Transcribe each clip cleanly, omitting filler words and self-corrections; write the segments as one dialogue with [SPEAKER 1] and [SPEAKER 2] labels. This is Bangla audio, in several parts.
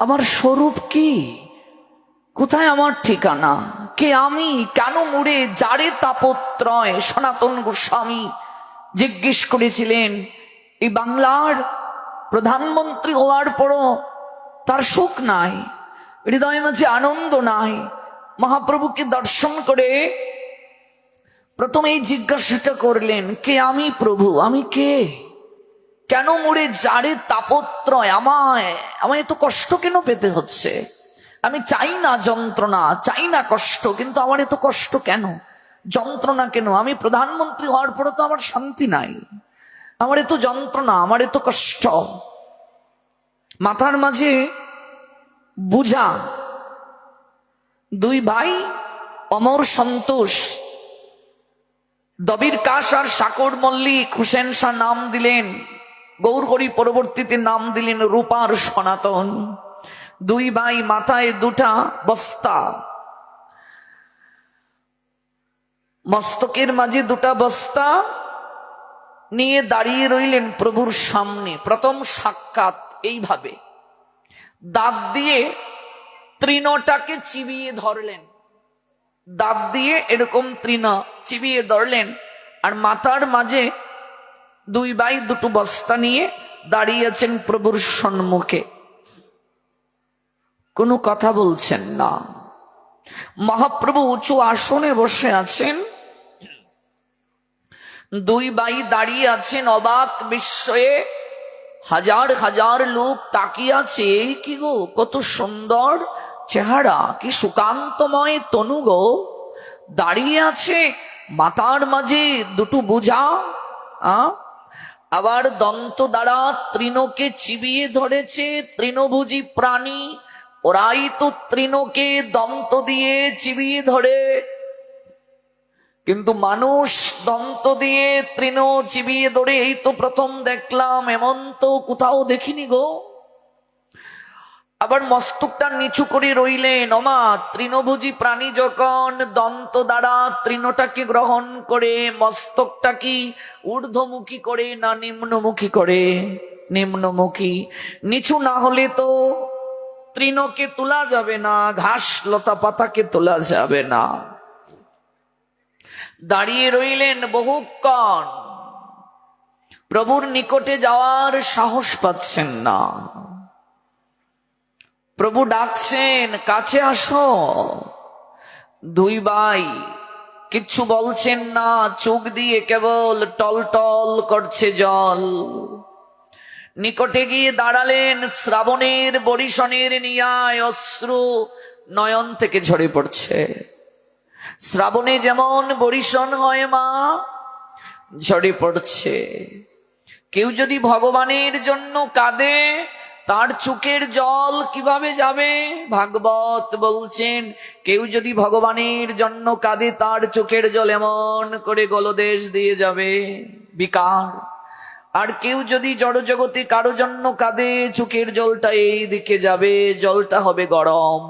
[SPEAKER 1] আমার স্বরূপ কি? কোথায় আমার ঠিকানা? কে আমি? কেন মুড়ে যারে তাপত্রয়? সনাতন গোস্বামী জিজ্ঞেস করেছিলেন, এই বাংলার প্রধানমন্ত্রী হওয়ার পরও তার সুখ নাই, হৃদয় মাঝে আনন্দ নাই। মহাপ্রভুকে দর্শন করে প্রথমে এই জিজ্ঞাসাটা করলেন, কে আমি প্রভু? আমি কে? কেন মোরে যারে তাপত্রয়? আমায় এত কষ্ট কেন পেতে হচ্ছে? আমি চাই না যন্ত্রণা, চাই না কষ্ট, কিন্তু আমার এত কষ্ট কেন, যন্ত্রণা কেন? আমি প্রধানমন্ত্রী হওয়ার পরে তো আমার শান্তি নাই, আমার এত যন্ত্রণা, আমার এত কষ্ট। মাথার মাঝে বুঝা দুই ভাই অমর সন্তোষ, দবির কাশ আর সাকর মল্লিক, হুসেন শাহ নাম দিলেন, গৌরহরি পরবর্তীতে নাম দিলেন রূপার সনাতন। দুই ভাই মাথায় দুটা বস্তা, মস্তকের মাঝে দুটা বস্তা নিয়ে দাঁড়িয়ে রইলেন প্রভুর সামনে। প্রথম সাক্ষাৎ এইভাবে দাঁত দিয়ে তৃণটাকে চিবিয়ে ধরলেন, দাঁত দিয়ে এরকম তৃণ চিবিয়ে ধরলেন, আর মাথার মাঝে দুই ভাই দুটো বস্তা নিয়ে দাঁড়িয়ে আছেন প্রভুর সম্মুখে, কোনো কথা বলছেন না। মহাপ্রভু উঁচু আসনে বসে আছেন, দুই ভাই দাঁড়িয়ে আছেন অবাক বিস্ময়ে। হাজার হাজার লোক তাকিয়ে আছে, কি গো, কত সুন্দর চেহারা, কি সুকান্তময় তনু গো, দাঁড়িয়ে আছে মাথার মাঝে দুটো বোঝা, আবার দন্ত দ্বারা তৃণকে চিবিয়ে ধরেছে। তৃণভোজী প্রাণী, ওরাই তো তৃণকে দন্ত দিয়ে চিবিয়ে ধরে, কিন্তু মানুষ দন্ত দিয়ে তৃণ চিবিয়ে ধরে এই তো প্রথম দেখলাম, এমন তো কোথাও দেখিনি গো। আবার মস্তকটা নিচু করে রইলেন। ওমা, তৃণভোজী প্রাণী যখন দন্ত দ্বারা তৃণটাকে গ্রহণ করে, মস্তকটা কি ঊর্ধ্বমুখী করে না নিম্নমুখী করে? নিম্নমুখী। নিচু না হলে তো তৃণকে তোলা যাবে না, ঘাস লতা পাতাকে তোলা যাবে না। দাঁড়িয়ে রইলেন বহুক্ষণ, প্রভুর নিকটে যাওয়ার সাহস পাচ্ছেন না। প্রভু ডাকছেন, কাছে আসো। দুই ভাই কিচ্ছু বলছেন না, চোখ দিয়ে কেবল টলটল করছে জল। নিকটে গিয়ে দাঁড়ালেন, শ্রাবণের বরিশনের নিয়ায় অশ্রু নয়ন থেকে ঝরে পড়ছে। শ্রাবণে যেমন বরিশন হয় মা, ঝরে পড়ছে। কেউ যদি ভগবানের জন্য কাঁদে, তার চোখের জল কিভাবে যাবে? ভাগবত বলছেন, কেউ যদি ভগবানের জন্য কাঁদে, তার চোখের জল এমন করে গলদেশ দিয়ে যাবে, বিকার। আর কেউ যদি জড়জগতে কারো জন্য কাঁদে, চোখের জলটা এই দিকে যাবে, জলটা হবে গরম।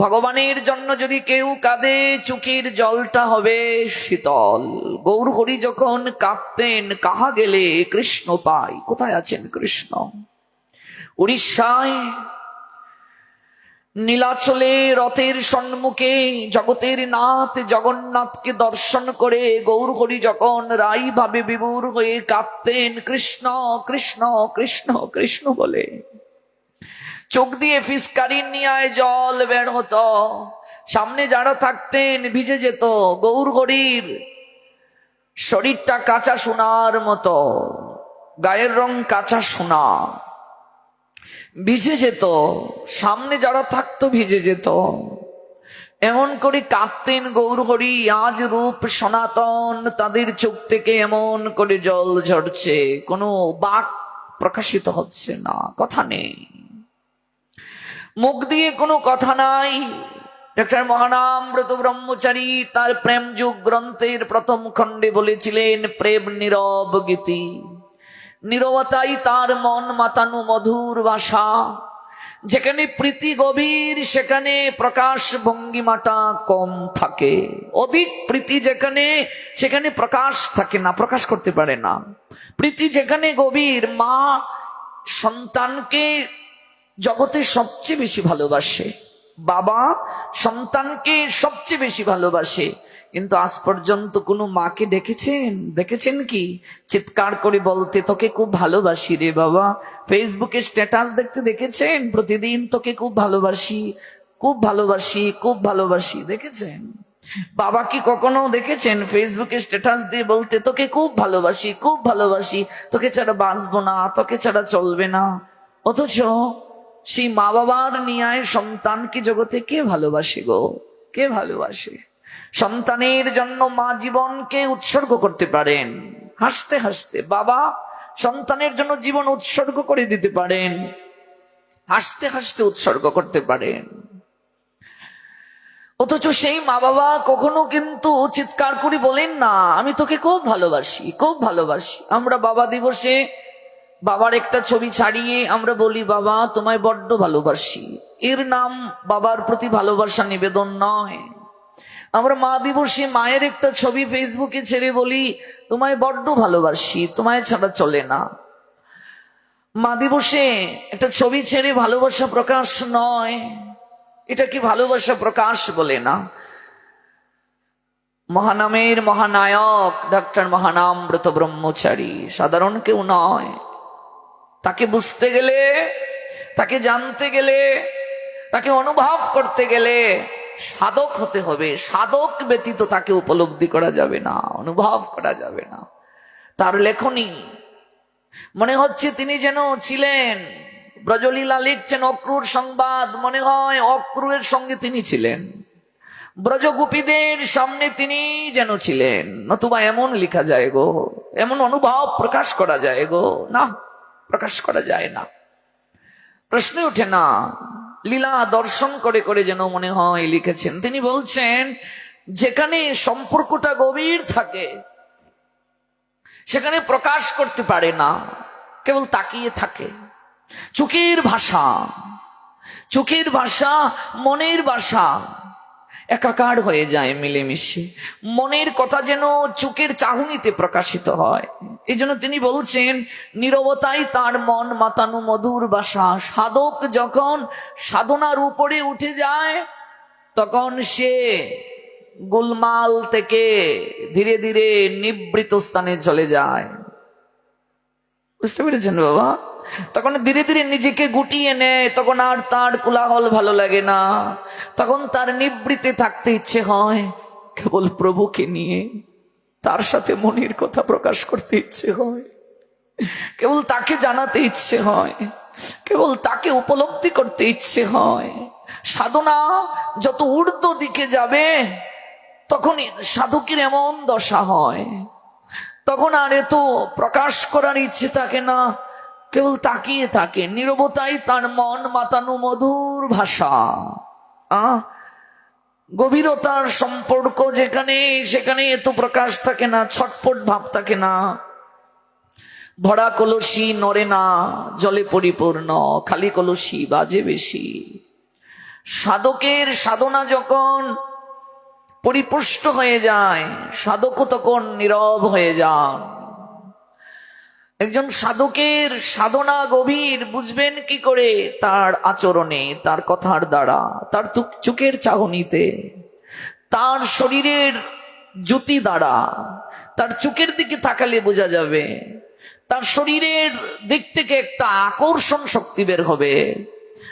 [SPEAKER 1] ভগবানের জন্য যদি কেউ কাঁদে, চোখের জলটা হবে শীতল। গৌরহরি যখন কাঁদতেন, কাহা গেলে কৃষ্ণ পাই, কোথায় আছেন কৃষ্ণ? উড়িষ্যায় নীলাচলে রথের সম্মুখে জগতের নাথ জগন্নাথকে দর্শন করে গৌরহরি যখন রাই ভাবে বিভোর হয়ে কাঁদতেন, কৃষ্ণ কৃষ্ণ কৃষ্ণ কৃষ্ণ বলে, চোখ দিয়ে ফিসকারির নিয়ায় জল বের হতো। সামনে যারা থাকতেন ভিজে যেত। গৌরহরির শরীরটা কাঁচা সোনার মতো, গায়ের রং কাঁচা সোনা, ভিজে যেত। সামনে যারা থাকতো ভিজে যেত। এমন করে কাঁদতেন গৌরহরি। আজ রূপ সনাতন, তাদের চোখ থেকে এমন করে জল ঝরছে, কোনো বাক প্রকাশিত হচ্ছে না, কথা নেই, মুখ দিয়ে কোনো কথা নাই। ডক্টর মহানামব্রত ব্রহ্মচারী তার প্রেম যুগ গ্রন্থের প্রথম খণ্ডে বলেছিলেন, প্রেম নীরব গীতি, নীরবতাই তার মন মাতানো মধুর ভাষা। যেখানে প্রীতি গভীর, সেখানে প্রকাশ ভঙ্গিমাটা কম থাকে। অধিক প্রীতি যেখানে, সেখানে প্রকাশ থাকে না, প্রকাশ করতে পারে না। প্রীতি যেখানে গভীর, মা সন্তানকে জগতে সবচেয়ে বেশি ভালোবাসে, বাবা সন্তানকে সবচেয়ে বেশি ভালোবাসে। কিন্তু আজ পর্যন্ত কোনো মাকে দেখেছেন কি চিৎকার করে বলতে, তোকে খুব ভালোবাসি রে বাবা? ফেসবুকে স্ট্যাটাস দেখেছেন প্রতিদিন, তোকে খুব ভালোবাসি, খুব ভালোবাসি, খুব ভালোবাসি? দেখেছেন? বাবা কি কখনো দেখেছেন ফেসবুকে স্ট্যাটাস দিয়ে বলতে, তোকে খুব ভালোবাসি, খুব ভালোবাসি, তোকে ছাড়া বাঁচবো না, তোকে ছাড়া চলবে না? অথচ সেই মা বাবার নিয়ায় সন্তানকে জগতে কে ভালোবাসে গো? কে ভালোবাসে? সন্তানের জন্য মা জীবনকে উৎসর্গ করতে পারেন, হাসতে হাসতে বাবা সন্তানের জন্য জীবন উৎসর্গ করে দিতে পারেন, হাসতে হাসতে উৎসর্গ করতে পারেন। অথচ সেই মা বাবা কখনো কিন্তু চিৎকার করে বলেন না, আমি তোকে খুব ভালোবাসি, খুব ভালোবাসি। আমরা বাবা দিবসে বাবার একটা ছবি ছাড়িয়ে আমরা বলি, বাবা তোমায় বড্ড ভালোবাসি। এর নাম বাবার প্রতি ভালোবাসা নিবেদন নয়। আমরা মা দিবসে মায়ের একটা ছবি ফেসবুকে ছেড়ে বলি, তোমায় বড্ড ভালোবাসি, তোমায় ছাড়া চলে না। মা দিবসে একটা ছবি ছেড়ে ভালোবাসা প্রকাশ নয়, এটা কি ভালোবাসা প্রকাশ বলে না? মহানামের মহানায়ক ডক্টর মহানামব্রত ব্রহ্মচারী সাধারণ কেউ নয়। তাকে বুঝতে গেলে, তাকে জানতে গেলে, তাকে অনুভব করতে গেলে সাধক হতে হবে। সাধক ব্যতীত তাকে উপলব্ধি করা যাবে না, অনুভব করা যাবে না। তার লেখনী মনে হচ্ছে তিনি যেন ছিলেন। ব্রজলীলা লিখছেন অক্রুর সংবাদ, মনে হয় অক্রুরের সঙ্গে তিনি ছিলেন, ব্রজগোপীদের সামনে তিনি যেন ছিলেন। নতুবা এমন লেখা যায় গো, এমন অনুভব প্রকাশ করা যায় গো? না, প্রকাশ করা যায় না, প্রশ্ন ওঠে না। লীলা দর্শন করে করে যেন মনে হয় লিখেছেন। তিনি বলছেন, যেখানে সম্পর্কটা গভীর থাকে সেখানে প্রকাশ করতে পারে না, কেবল তাকিয়ে থাকে। চোখের ভাষা, চোখের ভাষা মনের ভাষা একাকার হয়ে যায় মিলেমিশে। মনের কথা যেন চোখের চাহনিতে প্রকাশিত হয়। এই জন্য তিনি বলছেন, নীরবতাই তার মন মাতানো মধুর ভাষা। সাধক যখন সাধনার উপরে উঠে যায় তখন সে গোলমাল থেকে ধীরে ধীরে নিবৃত স্থানে চলে যায়। বুঝতে পেরেছেন বাবা? তখন ধীরে ধীরে নিজেকে গুটিয়ে নেয়, তখন আর তার কোলাহল ভালো লাগে না, তখন তার নিবৃত্তে থাকতে ইচ্ছে হয় কেবল প্রভুকে নিয়ে। তার সাথে মনের কথা প্রকাশ করতে ইচ্ছে হয়, কেবল তাকে জানাতে ইচ্ছে হয়, কেবল তাকে উপলব্ধি করতে ইচ্ছে হয়। সাধনা যত ঊর্ধ্ব দিকে যাবে তখন সাধকের এমন দশা হয়, তখন আর এত প্রকাশ করার ইচ্ছে থাকে না, কেবল তাকিয়ে থাকে। নীরবতাই তার মন মাতানো মধুর ভাষা। গভীরতার সম্পর্ক যেখানে, সেখানে এত প্রকাশ থাকে না, ছটপট ভাব থাকে না। ভরা কলসি নড়ে না, জলে পরিপূর্ণ, খালি কলসি বাজে বেশি। সাধকের সাধনা যখন পরিপুষ্ট হয়ে যায়, সাধকও তখন নীরব হয়ে যান। একজন সাধকের সাধনা গভীর বুঝবেন কি করে? তার আচরণে, তার কথার দ্বারা, তার চোখের চাহনিতে, তার শরীরের জ্যোতি দ্বারা। তার চোখের দিকে তাকালে বোঝা যাবে, তার শরীরের দিক থেকে একটা আকর্ষণ শক্তি বের হবে,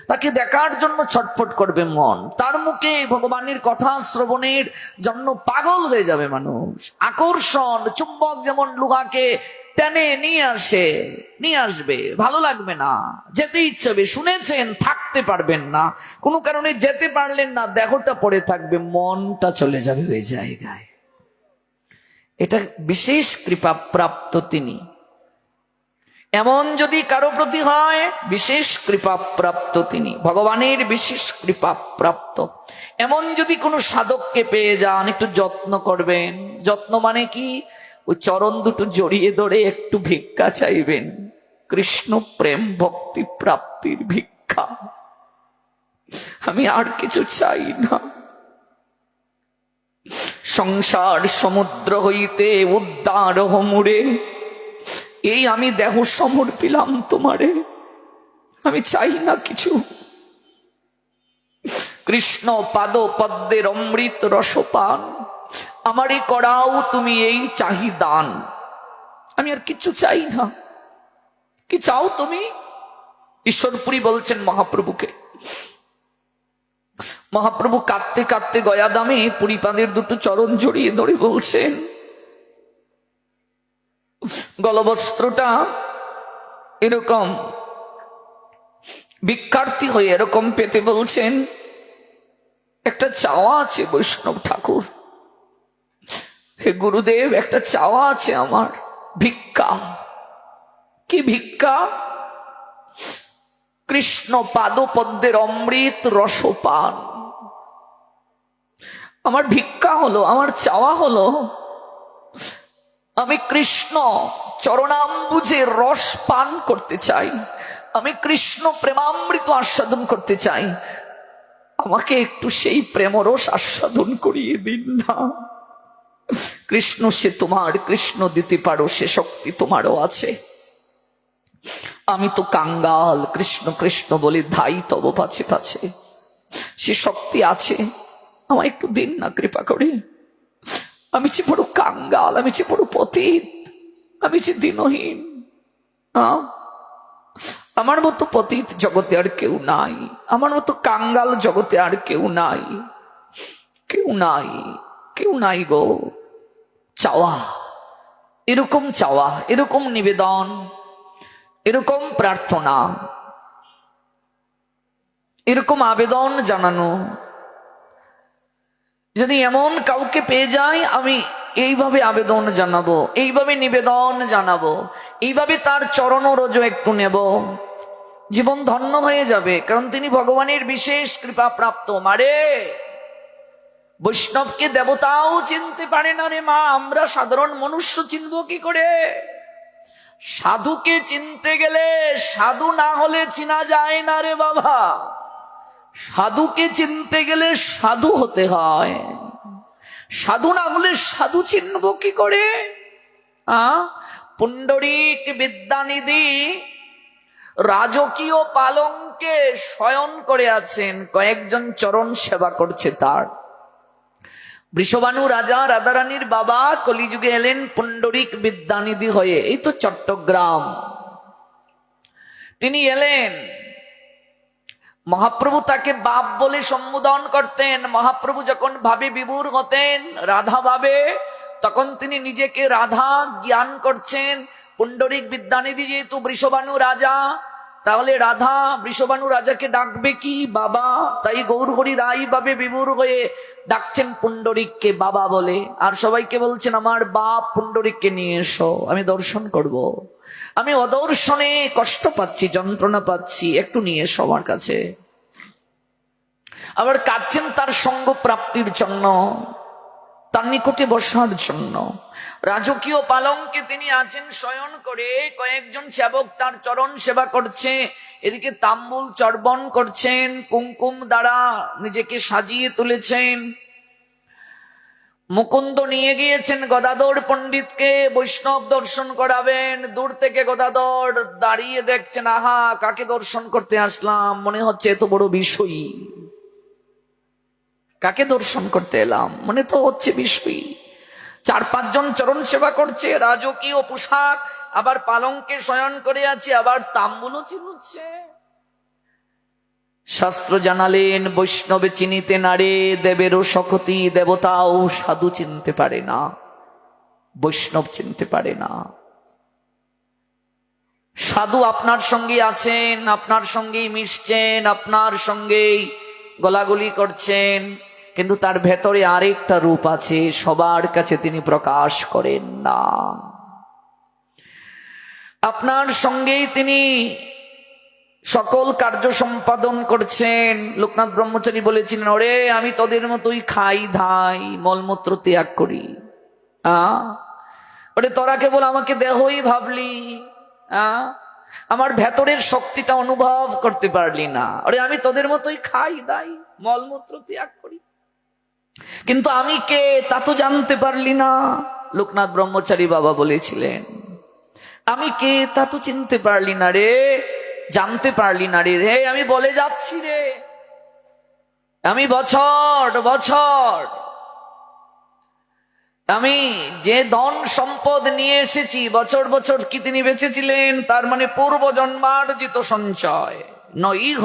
[SPEAKER 1] তাকে দেখার জন্য ছটফট করবে মন। তার মুখে ভগবানের কথা শ্রবণের জন্য পাগল হয়ে যাবে মানুষ। আকর্ষণ, চুম্বক যেমন লোহাকে টেনে নিয়ে আসবে, ভালো লাগবে না, যেতে ইচ্ছে হবে। শুনেছেন, থাকতে পারবেন না, কোনো কারণে যেতে পারলেন না, দেহটা পড়ে থাকবে, মনটা চলে যাবে ওই জায়গায়। এটা বিশেষ কৃপা প্রাপ্ত তিনি। এমন যদি কারো প্রতি হয়, বিশেষ কৃপা প্রাপ্ত তিনি, ভগবানের বিশেষ কৃপা প্রাপ্ত। এমন যদি কোনো সাধককে পেয়ে যান, একটু যত্ন করবেন। যত্ন মানে কি? ওই চরণ দুটো জড়িয়ে ধরে একটু ভিক্ষা চাইবেন, কৃষ্ণ প্রেম ভক্তি প্রাপ্তির ভিক্ষা। আমি আর কিছু চাই না। সংসার সমুদ্র হইতে উদ্ধার হমুরে, এই আমি দেহ সমর্পিলাম তোমারে। আমি চাই না কিছু। কৃষ্ণ পাদ পদ্মের অমৃত রসপান আমারই করাও তুমি এই চাহিদান। আমি আর কিছু চাই না। কি চাও তুমি? ঈশ্বরপুরী বলছেন মহাপ্রভুকে। মহাপ্রভু কাঁদতে কাঁদতে গয়া দামে পুরীপাদের দুটো চরণ জড়িয়ে ধরে বলছেন, গলবস্ত্রটা এরকম ভিক্ষার্থী হয়ে এরকম পেতে বলছেন, একটা চাওয়া আছে বৈষ্ণব ঠাকুর, হে গুরুদেব একটা চাওয়া আছে আমার, ভিক্ষা। কি ভিক্ষা? কৃষ্ণ পাদপদ্মের অমৃত রসপান। আমার ভিক্ষা হলো, আমার চাওয়া হলো, আমি কৃষ্ণ চরণাম্বুজে রস পান করতে চাই, আমি কৃষ্ণ প্রেমামৃত আস্বাদন করতে চাই, আমাকে একটু সেই প্রেমরস আস্বাদন করিয়ে দিন না। কৃষ্ণ সে তোমার, কৃষ্ণ দিতে পারো সে শক্তি তোমারও আছে। আমি তো কাঙ্গাল, কৃষ্ণ কৃষ্ণ বলে ধাই তব পাছে পাছে, সে শক্তি আছে, আমায় একটু দিন না কৃপা করে। আমি যে বড় কাঙ্গাল, আমি যে বড় পতিত, আমি যে দিনহীন। আমার মতো পতিত জগতে আর কেউ নাই, আমার মতো কাঙ্গাল জগতে আর কেউ নাই, কেউ নাই, কেউ নাই গো। চাওয়া, এরকম চাওয়া, এরকম নিবেদন, এরকম প্রার্থনা, এরকম আবেদন জানানো, যদি এমন কাউকে পেয়ে যাই আমি এইভাবে আবেদন জানাবো, এইভাবে নিবেদন জানাবো, এইভাবে তার চরণ রোজ একটু নেব, জীবন ধন্য হয়ে যাবে। কারণ তিনি ভগবানের বিশেষ কৃপা প্রাপ্ত। মারে, বৈষ্ণবকে দেবতাও চিনতে পারে না রে মা, আমরা সাধারণ মনুষ্য চিনব কি করে? সাধুকে চিনতে গেলে সাধু না হলে চিনা যায় না রে বাবা। সাধুকে চিনতে গেলে সাধু হতে হয়, সাধু না হলে সাধু চিনব কি করে? পুণ্ডরীক বিদ্যানিধি রাজকীয় পালঙ্কে শয়ন করে আছেন, কয়েকজন চরণ সেবা করছে তার। বৃষভানু রাজা রাধারানীর বাবা কলিযুগে এলেন পুণ্ডরীক বিদ্যানিধি হয়ে, এই তো চট্টগ্রাম তিনি এলেন। মহাপ্রভু তাকে বাপ বলে সম্বোধন করতেন। মহাপ্রভু যখন ভাবে বিভোর হতেন রাধা ভাবে, তখন তিনি নিজেকে রাধা জ্ঞান করছেন। পুণ্ডরীক বিদ্যানিধি যেহেতু বৃষভানু রাজা, তাহলে রাধা বৃষভানু রাজাকে ডাকবে কি? বাবা। তাই গৌরহরি রাই ভাবে বিভোর হয়ে ডাকছেন পুণ্ডরীককে বাবা বলে, আর সবাইকে বলছেন আমার বাপ পুণ্ডরীককে নিয়ে এসো, আমি দর্শন করব, আমি অদর্শনে কষ্ট পাচ্ছি, যন্ত্রণা পাচ্ছি, একটু নিয়ে এসো আমার কাছে। আবার কাঁদছেন তার সঙ্গ প্রাপ্তির জন্য, তার নিকটে বসার জন্য। রাজকীয় পালঙ্কে তিনি আছেন শয়ন করে, কয়েকজন সেবক তার চরণ সেবা করছে, এদিকে তাম্বুল চর্বণ করছেন, কুমকুম দ্বারা নিজেকে সাজিয়ে তুলেছেন। মুকুন্দ নিয়ে গিয়েছেন গদাধর পণ্ডিতকে বৈষ্ণব দর্শন করাবেন। দূর থেকে গদাধর দাঁড়িয়ে দেখছেন, আহা কাকে দর্শন করতে আসলাম, মনে হচ্ছে এত বড় বিষয়ী, কাকে দর্শন করতে এলাম মনে তো হচ্ছে বিষয়ী। 4-5 জন চরণ সেবা করছে, রাজকীয় পোশাক, আবার পালঙ্কে শয়ন করে আছে, আবার তাম্বুলও চিনুচ্ছে। শাস্ত্র জানালেন বৈষ্ণবে চিনিতে নারে দেবেরও শকতি, দেবতাও সাধু চিনতে পারে না, বৈষ্ণব চিনতে পারে না। সাধু আপনার সঙ্গে আছেন, আপনার সঙ্গেই মিশছেন, আপনার সঙ্গেই গলাগলি করছেন, কিন্তু তার ভেতরে আরেকটা রূপ আছে, সবার কাছে তিনি প্রকাশ করেন না। আপনার সঙ্গেই তিনি সকল কার্য সম্পাদন করছেন। লোকনাথ ব্রহ্মচারী বলেছিলেন, ওরে আমি তোদের মতোই খাই ধাই, মলমূত্র ত্যাগ করি। ওরে তোরা কেবল আমাকে দেহই ভাবলি, আমার ভেতরের শক্তিটা অনুভব করতে পারলি না। ওরে আমি তোদের মতোই খাই দাই, মলমূত্র ত্যাগ করি, কিন্তু আমি কে তা তো জানতে পারলি না। লোকনাথ ব্রহ্মচারী বাবা বলেছিলেন, আমি কে তা তো চিনতে পারলি না রে। জানতে পারলি না রে? হে, আমি বলে যাচ্ছি রে, আমি বছর বছর আমি যে ধন সম্পদ নিয়ে এসেছি, বছর বছর কি তিনি বেঁচেছিলেন? তার মানে পূর্ব জন্মার্জিত সঞ্চয়। নইহ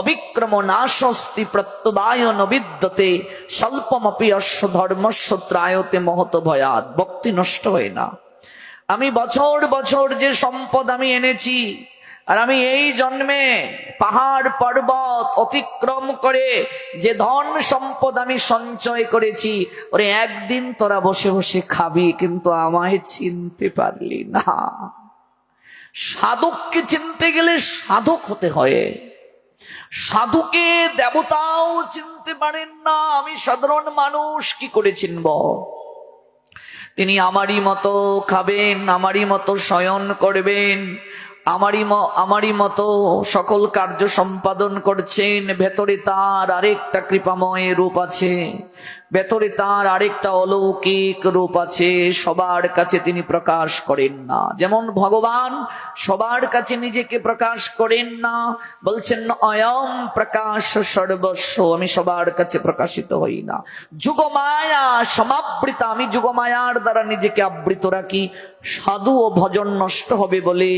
[SPEAKER 1] অবিক্রম নাশস্তি প্রত্যবায় নবিদ্যতে স্বল্পমপি অশ্ব ধর্মস্য ত্রায়তে মহত ভয়াৎ। ভক্তি নষ্ট হয় না। আমি বছর বছর যে সম্পদ আমি এনেছি, আর আমি এই জন্মে পাহাড় পর্বত অতিক্রম করে যে ধন সম্পদ আমি সঞ্চয় করেছি, ওরে একদিন তোরা বসে বসে খাবি, কিন্তু আমায় চিনতে পারলি না। সাধককে চিনতে গেলে সাধক হতে হয়। সাধুকে দেবতাও চিনতে পারেন না, আমি সাধারণ মানুষ কি করে চিনব? তিনি আমারই মতো খাবেন, আমারই মতো শয়ন করবেন, আমারই মতো সকল কার্য সম্পাদন করছেন। ভেতরে তার আরেকটা কৃপাময় রূপ আছে, ভেতরে তার আরেকটা অলৌকিক রূপ আছে। সবার কাছে তিনি প্রকাশ করেন না। যেমন ভগবান সবার কাছে নিজেকে প্রকাশ করেন না, বলছেন অয়ম প্রকাশ সর্বস্ব, আমি সবার কাছে প্রকাশিত হই না। যুগমায়া সমাবৃতা, আমি যুগমায়ার দ্বারা নিজেকে আবৃত রাখি। সাধু ও ভজন নষ্ট হবে বলে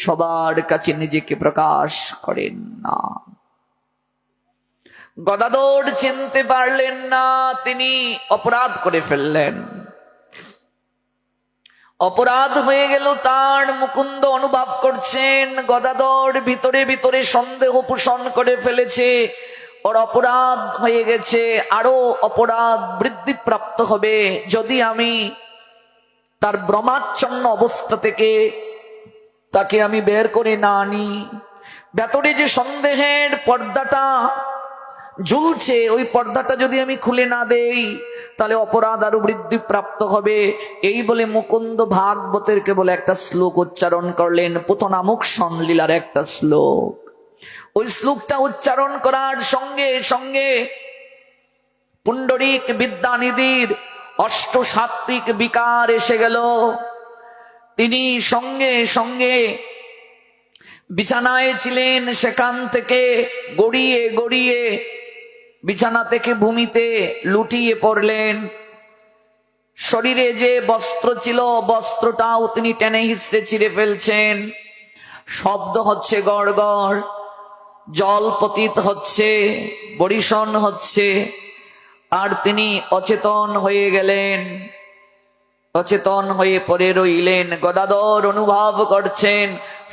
[SPEAKER 1] সবার কাছে নিজেকে প্রকাশ করেন না। গদাধর চিনতে পারলেন না, তিনি অপরাধ করে ফেললেন। অপরাধ হয়ে গেল তার। মুকুন্দ অনুভব করছেন গদাধর ভিতরে ভিতরে সন্দেহ পোষণ করে ফেলেছে, ওর অপরাধ হয়ে গেছে, আরো অপরাধ বৃদ্ধি প্রাপ্ত হবে যদি আমি তার ব্রহ্মাচ্ছন্ন অবস্থা থেকে তাকে আমি বের করে না আনি। ভেতরে যে সন্দেহের পর্দাটা ঝুলছে, ওই পর্দাটা যদি আমি খুলে না দেই, তাহলে অপরাধ আরো বৃদ্ধি প্রাপ্ত হবে। এই বলে মুকুন্দ ভাগবতের কেবল একটা শ্লোক উচ্চারণ করলেন, পুতনামুখ লীলার একটা শ্লোক। ওই শ্লোকটা উচ্চারণ করার সঙ্গে সঙ্গে পুণ্ডরিক বিদ্যানিধির অষ্টসাত্ত্বিক বিকার এসে গেল। তিনি সঙ্গে সঙ্গে বিছানায় ছিলেন, সেখান থেকে গড়িয়ে গড়িয়ে বিছানা থেকে ভূমিতে লুটিয়ে পড়লেন। শরীরে যে বস্ত্র ছিল, বস্ত্রটাও তিনি টেনে হিঁচড়ে ছিঁড়ে ফেলছেন। শব্দ হচ্ছে গড় গড়, জল পতিত হচ্ছে, বরিশন হচ্ছে, আর তিনি অচেতন হয়ে গেলেন। অচেতন হয়ে পড়ে রইলেন। গদাধর অনুভব করছেন,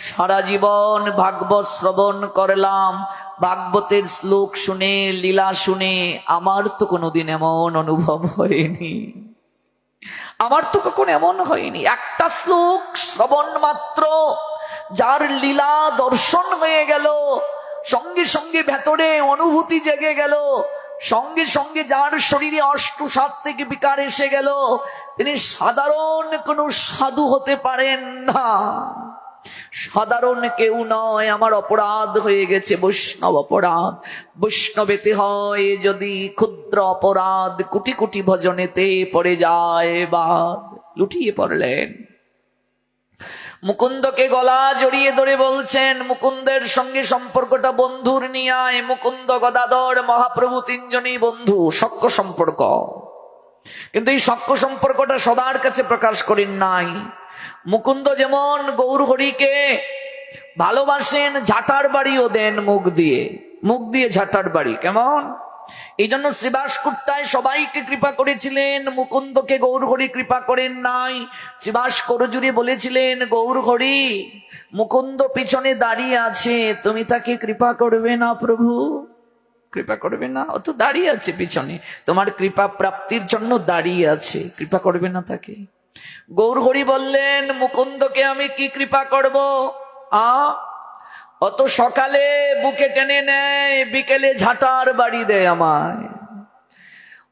[SPEAKER 1] সারা জীবন ভাগবত শ্রবণ করলাম, ভাগবতের শ্লোক শুনে লীলা শুনে আমার তো কোনোদিন এমন অনুভব হয়নি, আমার তো কখনো এমন হয়নি। একটা শ্লোক শ্রবণ মাত্র যার লীলা দর্শন হয়ে গেল, সঙ্গে সঙ্গে ভেতরে অনুভূতি জেগে গেল, সঙ্গে সঙ্গে যার শরীরে অষ্টসাত্ত্বিক বিকার এসে গেল, তিনি সাধারণ কোন সাধু হতে পারেন না, সাধারণ কেউ নয়। আমার অপরাধ হয়ে গেছে, বৈষ্ণব অপরাধ। বৈষ্ণবেতে হয় যদি ক্ষুদ্র অপরাধ, কোটি কোটি ভজনেতে পড়ে যায় বাদ। লুটিয়ে পড়লেন। মুকুন্দকে গলা জড়িয়ে ধরে বলছেন, মুকুন্দের সঙ্গে সম্পর্কটা বন্ধুর নিয়ায়। মুকুন্দ গদাধর মহাপ্রভু তিনজনই বন্ধু, সখ্য সম্পর্ক। কিন্তু এই সখ্য সম্পর্কটা সবার কাছে প্রকাশ করেন নাই। মুকুন্দ যেমন গৌর হরিকে ভালোবাসেন, ঝাঁটার বাড়িও দেন মুখ দিয়ে, মুখ দিয়ে ঝাঁটার বাড়ি। কেমন? এই জন্য শ্রীবাস কুট্টায় সবাইকে কৃপা করেছিলেন, মুকুন্দকে গৌর হরি কৃপা করেন নাই। শ্রীবাস করজুরি বলেছিলেন, গৌর হরি মুকুন্দ পিছনে দাঁড়িয়ে আছে, তুমি তাকে কৃপা করবে না প্রভু? কৃপা করবে না? ও তো দাঁড়িয়ে আছে পিছনে, তোমার কৃপা প্রাপ্তির জন্য দাঁড়িয়ে আছে, কৃপা করবে না তাকে? গৌর হরি বললেন, মুকুন্দকে আমি কি কৃপা করব? অত সকালে বুকে টেনে নেয়, বিকেলে ঝাঁটার বাড়ি দেয় আমায়।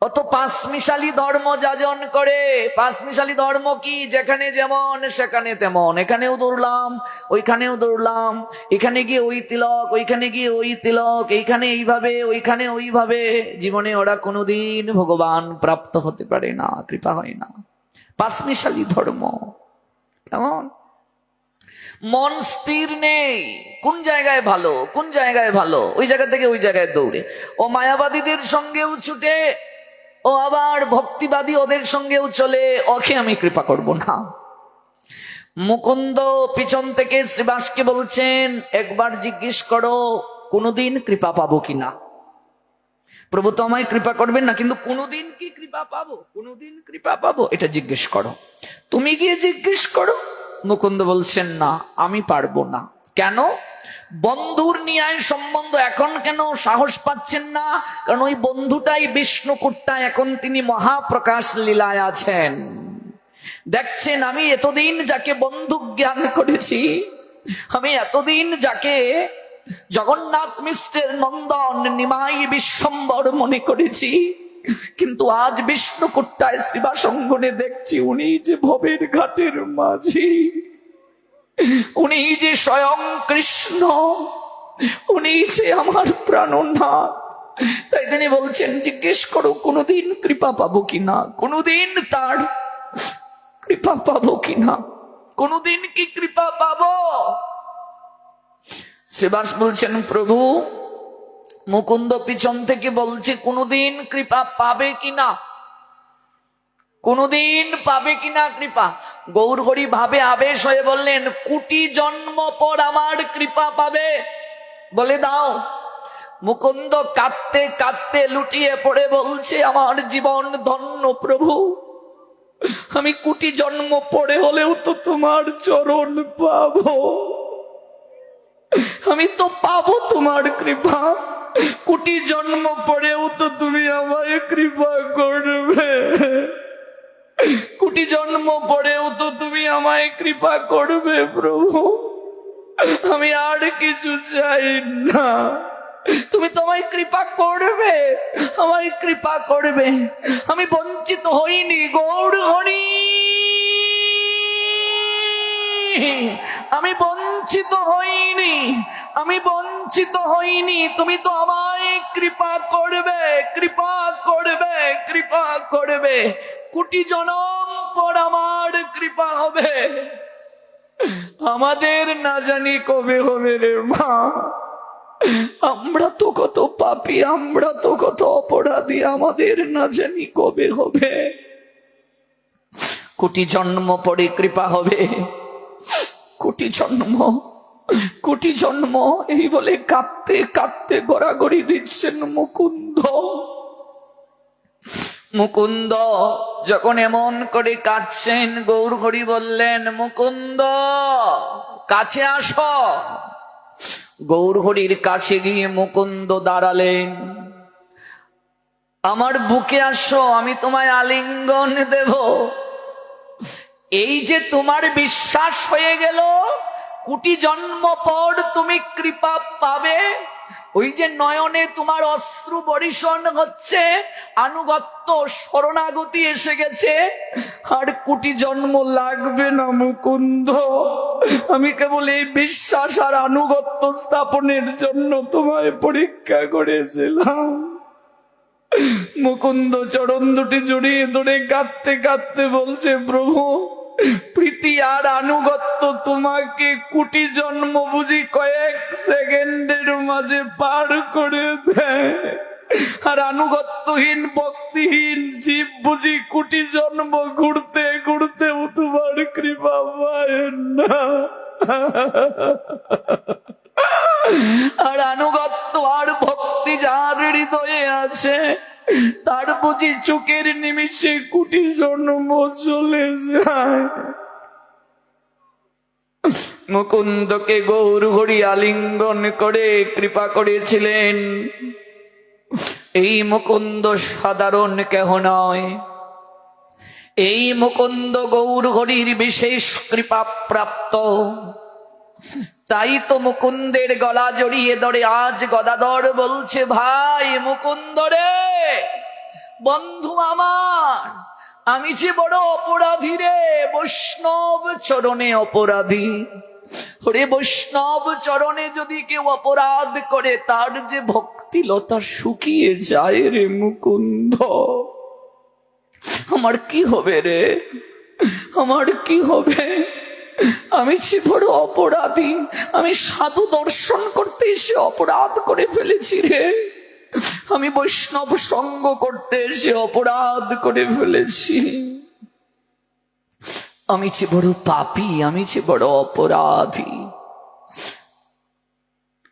[SPEAKER 1] অত পাঁচমিশালি ধর্ম যাজন করে। পাঁচমিশালি ধর্ম কি? যেখানে যেমন সেখানে তেমন, এখানেও দৌড়লাম, ওইখানেও দৌড়লাম, এখানে গিয়ে ওই তিলক, ওইখানে গিয়ে ওই তিলক, এইখানে এইভাবে, ওইখানে ওইভাবে। জীবনে ওরা কোনোদিন ভগবান প্রাপ্ত হতে পারে না, কৃপা হয় না। পাঁচমিশালি ধর্ম। কেমন? মন স্থির নেই, কোন জায়গায় ভালো কোন জায়গায় ভালো, ওই জায়গা থেকে ওই জায়গায় দৌড়ে। ও মায়াবাদীদের সঙ্গেও ছুটে, ও আবার ভক্তিবাদী ওদের সঙ্গেও চলে, ওকে আমি কৃপা করব না। মুকুন্দ পিছন থেকে শ্রীবাসকে বলছেন, একবার জিজ্ঞেস করো কোনোদিন কৃপা পাবো কিনা। প্রভু তো আমায় কৃপা করবেন না, কিন্তু কোনোদিন কি কৃপা পাবো, কোনোদিন কৃপা পাবো, এটা জিজ্ঞেস করো, তুমি গিয়ে জিজ্ঞেস করো। মুকুন্দ বলছেন, না আমি পারবো না। কেন? বন্ধুর ন্যায় সম্বন্ধ। এখন কেন সাহস পাচ্ছেন না? কারণ ওই বন্ধুটাই বিষ্ণুকুট্টা, এখন তিনি মহাপ্রকাশ লীলায় আছেন। দেখছেন, আমি এতদিন যাকে বন্ধু জ্ঞান করেছি, আমি এতদিন যাকে জগন্নাথ মিশ্রের নন্দন নিমাই বিশ্বম্বর মনে করেছি, কিন্তু আজ বিষ্ণুকুট্টায় শ্রীবাসঙ্গনে দেখছি উনি যে ভবের ঘাটের মাঝি, উনি যে স্বয়ং কৃষ্ণ, উনি যে আমার প্রাণনাথ। তাই তিনি বলছেন, জিজ্ঞেস করো কোনোদিন কৃপা পাবো কিনা, কোনোদিন তার কৃপা পাবো কিনা, কোনোদিন কি কৃপা পাবো। শ্রীবাস বলছেন, প্রভু মুকুন্দ পিছন থেকে বলছে কোনোদিন কৃপা পাবে কিনা, কোনোদিন পাবে কিনা কৃপা। গৌরহরি ভাবে আবেশ হয়ে বললেন, কোটি জন্ম পর আমার কৃপা পাবে, বলে দাও। মুকুন্দ কাঁদতে কাঁদতে লুটিয়ে পড়ে বলছে, আমার জীবন ধন্য প্রভু, আমি কোটি জন্ম পরে হলেও তো তোমার চরণ পাবো, আমি তো পাবো তোমার কৃপা, কোটি জন্ম পরেও তো তুমি আমায় কৃপা করবে, কোটি জন্ম পরেও তো তুমি আমায় কৃপা করবে প্রভু, আমি আর কিছু চাই না, তুমি তোমায় কৃপা করবে, আমায় কৃপা করবে। আমি বঞ্চিত হইনি গৌর হরি, আমি বঞ্চিত হইনি, আমি বঞ্চিত হইনি, তুমি তো আমায় কৃপা করবে, কৃপা করবে, কৃপা করবে, কোটি জনম পর আমার কৃপা হবে। আমাদের না জানি কবে হবে রে মা, আমরা তো কত পাপী, আমরা তো কত অপরাধী, আমাদের না জানি কবে হবে। কোটি জন্ম পরে কৃপা হবে, কোটি জন্ম, কোটি জন্ম, এই বলে কাঁদতে কাঁদতে গড়াগড়ি দিচ্ছেন মুকুন্দ। মুকুন্দ যখন এমন করে কাঁদছেন, গৌরহরি বললেন, মুকুন্দ কাছে আসো। গৌরহরির কাছে গিয়ে মুকুন্দ দাঁড়ালেন, আমার বুকে আসো, আমি তোমায় আলিঙ্গন দেব। এই যে তোমার বিশ্বাস হয়ে গেল, কোটি জন্ম পর তুমি কৃপা পাবে, ওই যে নয়নে তোমার অশ্রু বর্ষণ হচ্ছে, আনুগত্য শরণাগতি এসে গেছে, আর কোটি জন্ম লাগবে না মুকুন্দ। আমি কেবল এই বিশ্বাস আর আনুগত্য স্থাপনের জন্য তোমায় পরীক্ষা করেছিলাম। মুকুন্দ চরণ দুটি জড়িয়ে ধরে কাঁদতে কাঁদতে বলছে, প্রভু প্রীতি আর আনুগত্য তোমাকে কোটি জন্ম বুঝি কয়েক সেকেন্ডের মাঝে পার করে দেয়, আর আনুগত্যহীন ভক্তিহীন জীব বুঝি কোটি জন্ম ঘুরতে ঘুরতেও তোমার কৃপা পায় না। আর আনুগত্য আর ভক্তি যার হৃদয়ে আছে, তার বুঝি চোখের নিমিষে কোটি জন্ম চলে যায়। মুকুন্দকে গৌরহরি আলিঙ্গন করে কৃপা করেছিলেন। এই মুকুন্দ সাধারণ কেহ নয়, এই মুকুন্দ গৌরহরির বিশেষ কৃপা প্রাপ্ত। তাই তো মুকুন্দের গলা জড়িয়ে ধরে আজ গদাধর বলছে, ভাই মুকুন্দ রে, বন্ধু আমার, আমি যে বড় অপরাধী রে, বৈষ্ণব চরণে অপরাধী। ওরে বৈষ্ণব চরণে যদি কেউ অপরাধ করে, তার যে ভক্তিলতা শুকিয়ে যায় রে মুকুন্দ। আমার কি হবে রে, আমার কি হবে? আমি যে বড় অপরাধী, আমি সাধু দর্শন করতে এসে অপরাধ করে ফেলেছি রে, আমি বৈষ্ণব সঙ্গ করতে এসে অপরাধ করে ফেলেছি, আমি যে বড় পাপী, আমি যে বড় অপরাধী।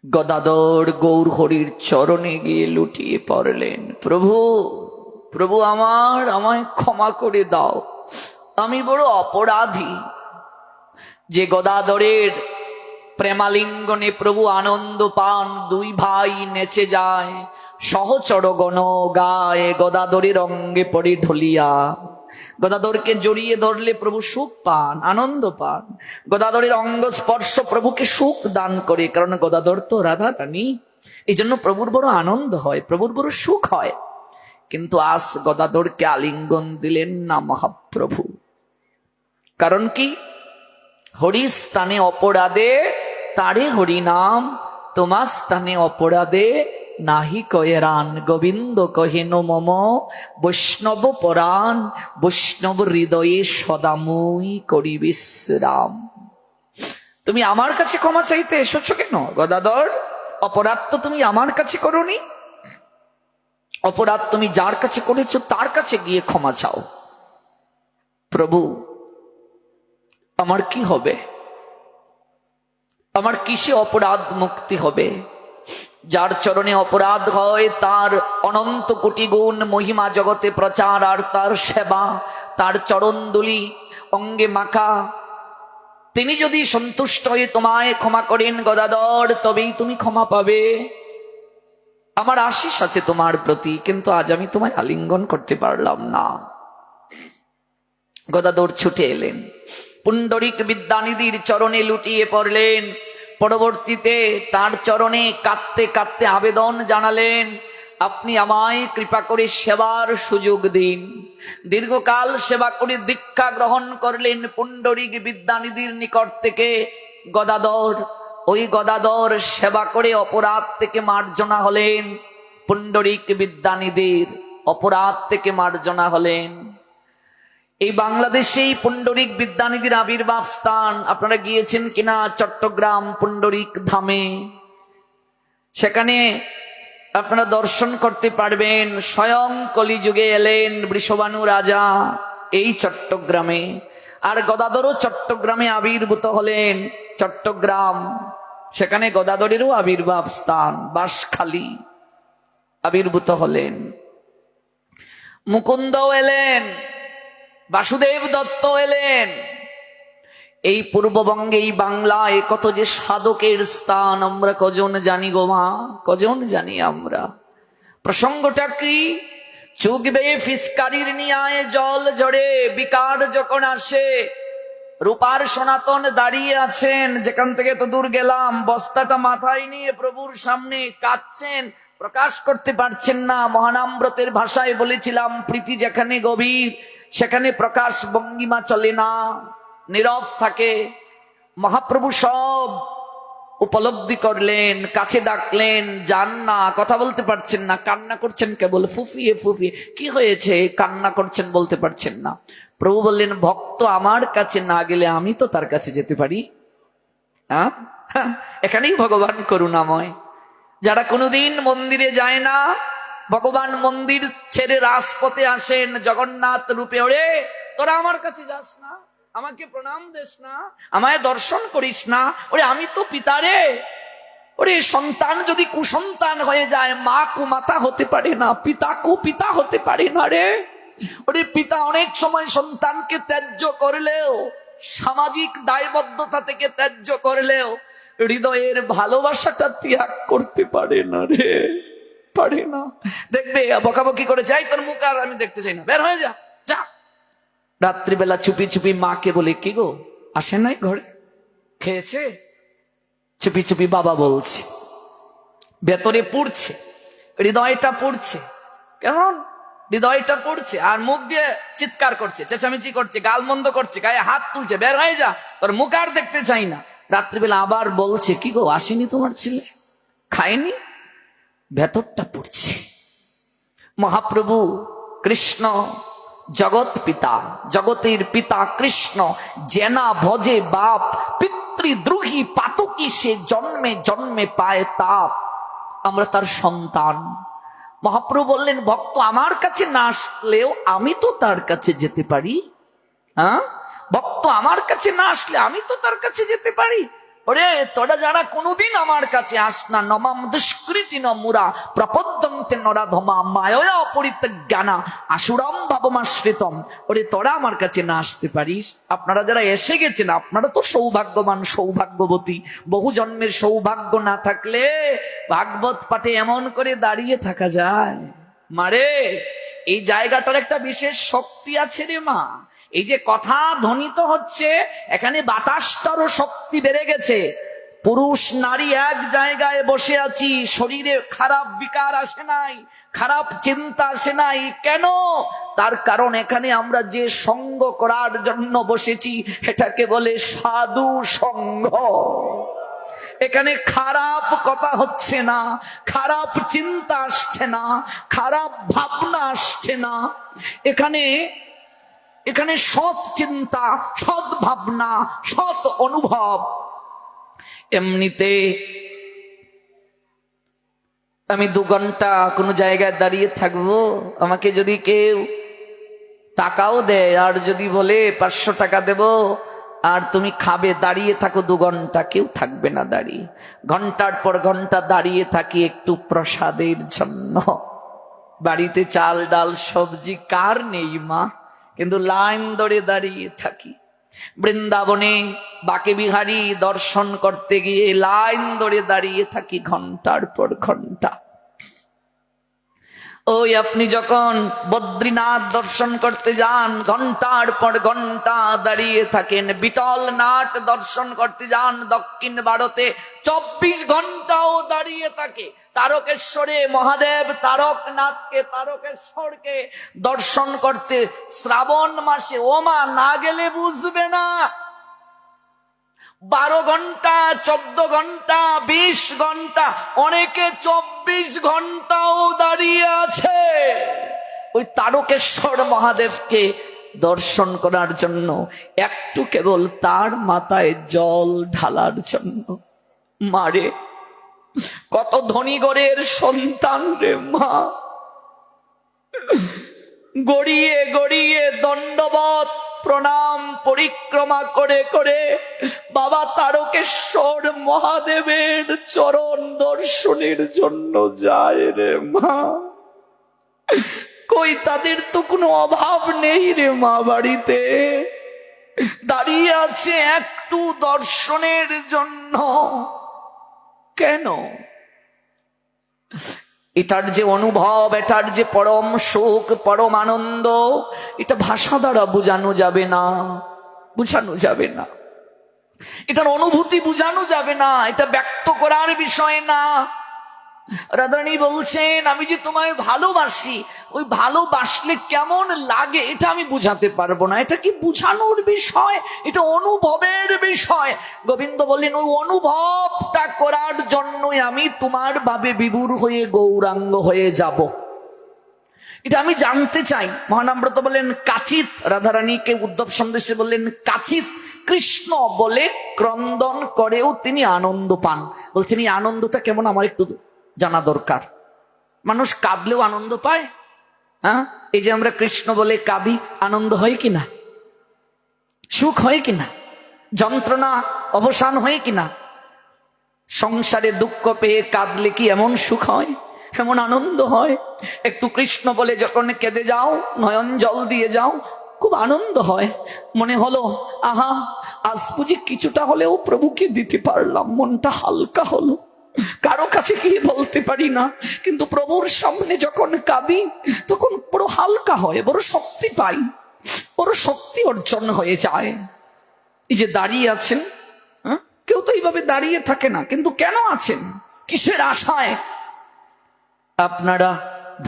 [SPEAKER 1] গদাধর গৌর হরির চরণে গিয়ে লুটিয়ে পড়লেন, প্রভু প্রভু আমায় ক্ষমা করে দাও, আমি বড় অপরাধী। যে গদাধরের প্রেমালিঙ্গনে প্রভু আনন্দ পান, দুই ভাই নেচে যায়, সহচর গণ গায়ে গদাধরের অঙ্গে পড়ে ঢলিয়া। গদাধরকে জড়িয়ে ধরলে প্রভু সুখ পান, আনন্দ পান। গদাধরের অঙ্গ স্পর্শ প্রভুকে সুখ দান করে, কারণ গদাধর তো রাধা রানী, এই জন্য প্রভুর বড় আনন্দ হয়, প্রভুর বড় সুখ হয়। কিন্তু আজ গদাধরকে আলিঙ্গন দিলেন না মহাপ্রভু। কারণ কি? হরি স্থানে অপরাধে তারে হরি নাম, তোমার স্থানে অপরাধে নাহি কয়েরান। গোবিন্দ কহেন মম বৈষ্ণব পরাণ, বৈষ্ণব হৃদয়ে সদামুই করি বিশ্রাম। তুমি আমার কাছে ক্ষমা চাইতে এসেছো কেন গদাধর? অপরাধ তো তুমি আমার কাছে করোনি, অপরাধ তুমি যার কাছে করেছো তার কাছে গিয়ে ক্ষমা চাও। প্রভু আমার কি হবে? আমার কিসে অপরাধ মুক্তি হবে? যার চরণে অপরাধ হয় তার অনন্ত কোটি গুণ মহিমা জগতে প্রচার, আর তার সেবা, তার চরণ দুলি অঙ্গে মাখা। তিনি যদি সন্তুষ্ট হয়ে তোমায় ক্ষমা করেন গদাধর, তবেই তুমি ক্ষমা পাবে। আমার আশীষ আছে তোমার প্রতি, কিন্তু আজ আমি তোমায় আলিঙ্গন করতে পারলাম না। গদাধর ছুটে এলেন, পুণ্ডরিক বিদ্যানিধির চরণে লুটিয়ে পড়লেন। পরবর্তীতে তার চরণে কাঁদতে কাঁদতে আবেদন জানালেন, আপনি আমায় কৃপা করে সেবার সুযোগ দিন। দীর্ঘকাল সেবা করে দীক্ষা গ্রহণ করলেন পুণ্ডরিক বিদ্যানিধির নিকট থেকে গদাধর। ওই গদাধর সেবা করে অপরাধ থেকে মার্জনা হলেন, পুণ্ডরিক বিদ্যানিধির অপরাধ থেকে মার্জনা হলেন। এই বাংলাদেশেই পুণ্ডরিক বিদ্যানিধির আবির্ভাব স্থান। আপনারা গিয়েছেন কিনা চট্টগ্রাম পুণ্ডরিক ধামে? সেখানে আপনারা দর্শন করতে পারবেন। স্বয়ং কলিযুগে এলেন বৃষভানু রাজা এই চট্টগ্রামে, আর গদাধরও চট্টগ্রামে আবির্ভূত হলেন। চট্টগ্রাম, সেখানে গদাধরেরও আবির্ভাব স্থান, বাঁশখালী আবির্ভূত হলেন। মুকুন্দও এলেন, বাসুদেব দত্ত এলেন। এই পূর্ববঙ্গে, এই বাংলায় কত যে সাধকের স্থান আমরা কজন জানি গো মা, কজন জানি আমরা। প্রসঙ্গটা কি? চোখ বেয়ে ফিসকারির নিয়ায় জল ঝরে, বিকার যখন আসে, রূপার সনাতন দাঁড়িয়ে আছেন, যেখান থেকে তো দূর গেলাম, বস্তাটা মাথায় নিয়ে প্রভুর সামনে কাঁদছেন, প্রকাশ করতে পারছেন না। মহানামব্রতের ভাষায় বলেছিলাম, প্রীতি যেখানে গভীর সেখানে প্রকাশ ভঙ্গিমা চলে না, নীরব থাকে। মহাপ্রভু সব উপলব্ধি করলেন, কাছে ডাকলেন, যান না, কথা বলতে পারছেন না, কান্না করছেন কেবল ফুফিয়ে ফুফিয়ে। কি হয়েছে কান্না করছেন বলতে পারছেন না? প্রভু বললেন, ভক্ত আমার কাছে না গেলে আমি তো তার কাছে যেতে পারি। এখানেই ভগবান করুণাময়। যারা কোনোদিন মন্দিরে যায় না, ভগবান মন্দির ছেড়ে রাজপথে আসেন জগন্নাথ রূপে। ওরে তোরা আমার কাছে যাস না, আমাকে প্রণাম দেস না, আমায় দর্শন করিস না, ওরে আমি তো পিতা রে। ওরে সন্তান যদি কুসন্তান হয়ে যায়, মা কুমাতা হতে পারে না, পিতা কুপিতা হতে পারে না রে। ওরে পিতা অনেক সময় সন্তানকে ত্যায্য করলেও, সামাজিক দায়বদ্ধতা থেকে ত্যায্য করলেও হৃদয়ের ভালোবাসাটা ত্যাগ করতে পারে না রে, পারে না। দেখবে বকাবকি করে, যাই তোর মুখ আর আমি দেখতে চাই না, বের হয়ে যা, যা। রাত্রিবেলা চুপি চুপি মাকে বলে, কি গো আসে নাই ঘরে, খেয়েছে? চুপি চুপি বাবা বলছে, ভেতরে পুড়ছে, হৃদয়টা পুড়ছে। কেমন হৃদয়টা পুড়ছে, আর মুখ দিয়ে চিৎকার করছে, চেঁচামেচি করছে, গালমন্দ করছে, গায়ে হাত তুলছে, বের হয়ে যা, তোর মুখ আর দেখতে চাই না। রাত্রিবেলা আবার বলছে, কি গো আসেনি তোমার ছেলে, খায়নি? ভেতরটা পুড়ছে। মহাপ্রভু কৃষ্ণ জগৎ পিতা, জগতের পিতা কৃষ্ণ, জেনা ভজে বাপ, পিতৃদ্রোহী পাতকী সে, জন্মে জন্মে পায় তাপ। আমরা তার সন্তান। মহাপ্রভু বললেন, ভক্ত আমার কাছে না আসলেও আমি তো তার কাছে যেতে পারি। হ্যাঁ, ভক্ত আমার কাছে না আসলে আমি তো তার কাছে যেতে পারি। ওরে তোরা যারা কোনোদিন আমার কাছে আস না, নমাম দুষ্কৃতি ন মুরা প্রপদ্যন্তে নরাধমা মায়া অপরিত্যাজ্ঞানা আসুরাম ভাবমাশ্রিতম। ওরে তোরা আমার কাছে না আসতে পারিস, আপনারা যারা এসে গেছেন আপনারা তো সৌভাগ্যবান, সৌভাগ্যবতী। বহু জন্মের সৌভাগ্য না থাকলে ভাগবত পাঠে এমন করে দাঁড়িয়ে থাকা যায়। মারে এই জায়গাটার একটা বিশেষ শক্তি আছে রে মা। এই যে কথা ধ্বনিত হচ্ছে, এখানে বাতাসটারও শক্তি বেড়ে গেছে। পুরুষ নারী এক জায়গায় বসে আছি, শরীরে খারাপ বিকার আসে নাই, খারাপ চিন্তা আসে নাই। কেন? তার কারণ এখানে আমরা যে সঙ্গ করার জন্য বসেছি এটাকে বলে সাধু সঙ্গ। এখানে খারাপ কথা হচ্ছে না, খারাপ চিন্তা আসছে না, খারাপ ভাবনা আসছে না। এখানে সৎ চিন্তা, সৎ ভাবনা, সৎ অনুভব। এমনিতে আমি 2 ঘন্টা কোনো জায়গায় দাঁড়িয়ে থাকবো, আমাকে যদি কেউ টাকাও দেয় আর যদি বলে 500 টাকা দেব আর তুমি খাবে, দাঁড়িয়ে থাকো 2 ঘন্টা, কেউ থাকবে না দাঁড়িয়ে। ঘন্টার পর ঘন্টা দাঁড়িয়ে থাকি একটু প্রসাদের জন্য। বাড়িতে চাল ডাল সবজি কার নেই মা, কিন্তু লাইন ধরে দাঁড়িয়ে থাকি। বৃন্দাবনে বাকে বিহারী দর্শন করতে গিয়ে লাইন ধরে দাঁড়িয়ে থাকি ঘন্টার পর ঘন্টা। ওই আপনি যখন বদ্রীনাথ দর্শন করতে যান ঘন্টার পর ঘন্টা দাঁড়িয়ে থাকেন। বিটল নাট দর্শন করতে যান দক্ষিণ ভারতে 24 ঘন্টাও দাঁড়িয়ে থাকে। তারকেশ্বরে মহাদেব তারকনাথকে, তারকেশ্বরকে দর্শন করতে শ্রাবণ মাসে, ও মা না গেলে বুঝবে না, 12 ঘন্টা, 14 ঘন্টা, 20 ঘন্টা, অনেকে 24 ঘন্টাও দাঁড়িয়ে আছে ওই তারকেশ্বর মহাদেবকে দর্শন করার জন্য, একটু কেবল তার মাথায় জল ঢালার জন্য। মারে কত ধনী ঘরের সন্তান রে মা, গড়িয়ে গড়িয়ে দণ্ডবত প্রণাম পরিক্রমা করে করে বাবা তারকেশ্বর মহাদেবের চরণ দর্শনের জন্য যায় রে মা। কই তাদের তো কোনো অভাব নেই রে মা, বাড়িতে দাঁড়িয়ে আছে একটু দর্শনের জন্য। কেন? এটার যে অনুভব, এটার যে পরম সুখ, পরম আনন্দ, এটা ভাষা দ্বারা বোঝানো যাবে না, বোঝানো যাবে না। এটার অনুভূতি বোঝানো যাবে না, এটা ব্যক্ত করার বিষয় না। রাধারানী বলছেন, আমি যে তোমায় ভালোবাসি, ওই ভালোবাসলে কেমন লাগে এটা আমি বুঝাতে পারবো না। এটা কি বুঝানোর বিষয়? এটা অনুভবের বিষয়। গোবিন্দ বললেন, ওই অনুভবটা করার জন্যই আমি তোমার ভাবে বিভোর হয়ে গৌরাঙ্গ হয়ে যাব। এটা আমি জানতে চাই। মহানামব্রত বললেন কাচিত, রাধারানীকে উদ্ধব সন্দেশে বললেন কাচিত, কৃষ্ণ বলে ক্রন্দন করেও তিনি আনন্দ পান। বলছেন এই আনন্দটা কেমন আমার একটু জানা দরকার। মানুষ কাঁদলেও আনন্দ পায়? হ্যাঁ, এই যে আমরা কৃষ্ণ বলে কাঁদি, আনন্দ হয় কিনা? সুখ হয় কিনা? যন্ত্রণা অবসান হয় কিনা? সংসারে দুঃখ পেয়ে কাঁদলে কি এমন সুখ হয়, এমন আনন্দ হয়? একটু কৃষ্ণ বলে যখন কেঁদে যাও, নয়ন জল দিয়ে যাও, খুব আনন্দ হয়। মনে হলো আহা, আজ বুঝি কিছুটা হলেও প্রভুকে দিতে পারলাম, মনটা হালকা হলো। কারো কাছে গিয়ে বলতে পারি না, কিন্তু প্রভুর সামনে যখন কাঁদি তখন বড় হালকা হয়, বড় শক্তি পাই, বড় শক্তি অর্জন হয়ে যায়। এই যে দাঁড়িয়ে আছেন, কেউ তো এইভাবে দাঁড়িয়ে থাকে না, কিন্তু কেন আছেন? কিসের আশায়? আপনারা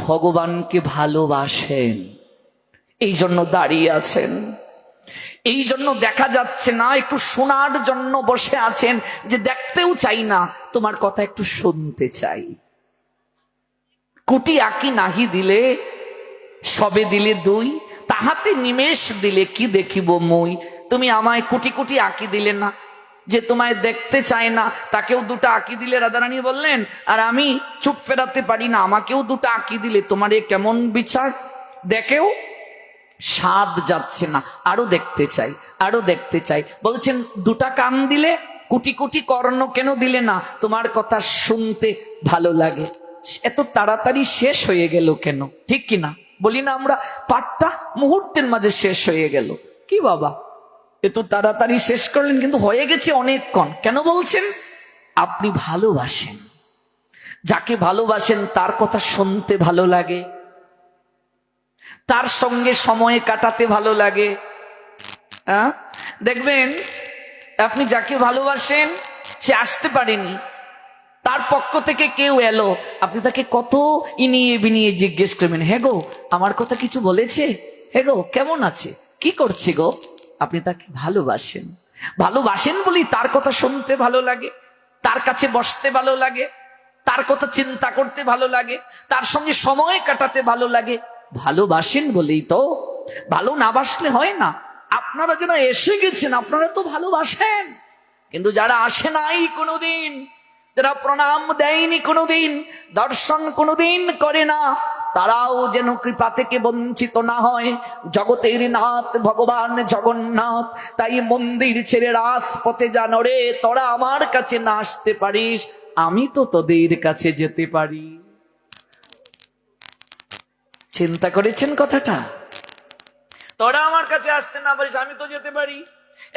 [SPEAKER 1] ভগবানকে ভালোবাসেন, এই জন্য দাঁড়িয়ে আছেন। এই জন্য দেখা যাচ্ছে না, একটু শোনার জন্য বসে আছেন, যে দেখতেও চাই না, তোমার কথা একটু শুনতে চাই। কোটি আঁকি নাহি দিলে সবে দিলে দুই, তাহাতে নিমেষ দিলে কি দেখিব মই। তুমি আমায় কোটি কোটি আঁকি দিলে না, যে তোমায় দেখতে চায় না তাকেও দুটো আঁকি দিলে। রাধারানী বললেন, আর আমি চুপ ফেরাতে পারি না, আমাকেও দুটো আঁকি দিলে, তোমার এ কেমন বিচার। দেখেও স্বাদ যাচ্ছে না, আরো দেখতে চাই, আরো দেখতে চাই। বলছেন দুটা কান দিলে, কোটি কোটি কর্ণ কেন দিলে না, তোমার কথা শুনতে ভালো লাগে। এত তাড়াতাড়ি শেষ হয়ে গেল কেন, ঠিক কিনা বলি না আমরা? পাঠটা মুহূর্তের মাঝে শেষ হয়ে গেল। কি বাবা এত তাড়াতাড়ি শেষ করলেন, কিন্তু হয়ে গেছে অনেকক্ষণ। কেন বলছেন? আপনি ভালোবাসেন, যাকে ভালোবাসেন তার কথা শুনতে ভালো লাগে, তার সঙ্গে সময় কাটাতে ভালো লাগে। দেখবেন আপনি যাকে ভালোবাসেন সে আসতে পারেনি, তার পক্ষ থেকে কেউ এলো, আপনি তাকে কত ইনিয়ে বিনিয়ে জিজ্ঞেস করবেন, হে গো আমার কথা কিছু বলেছে, হে গো কেমন আছে, কি করছে গো। আপনি তাকে ভালোবাসেন, ভালোবাসেন বলি তার কথা শুনতে ভালো লাগে, তার কাছে বসতে ভালো লাগে, তার কথা চিন্তা করতে ভালো লাগে, তার সঙ্গে সময় কাটাতে ভালো লাগে। ভালোবাসেন বলেই তো, ভালো না বাসলে হয় না। আপনারা যারা এসে গেছেন আপনারা তো ভালোবাসেন, কিন্তু যারা আসে নাই কোনোদিন, যারা প্রণাম দেয়নি কোনোদিন, দর্শন কোনোদিন করে না, তারাও যেন কৃপা থেকে বঞ্চিত না হয়। জগতের নাথ ভগবান জগন্নাথ তাই মন্দির ছেড়ে রাজপথে জানো রে, তোরা আমার কাছে না আসতে পারিস, আমি তো তোদের কাছে যেতে পারি। চিন্তা করেছেন কথাটা? তোরা আমার কাছে আসতে না পারিস, আমি তো যেতে পারি।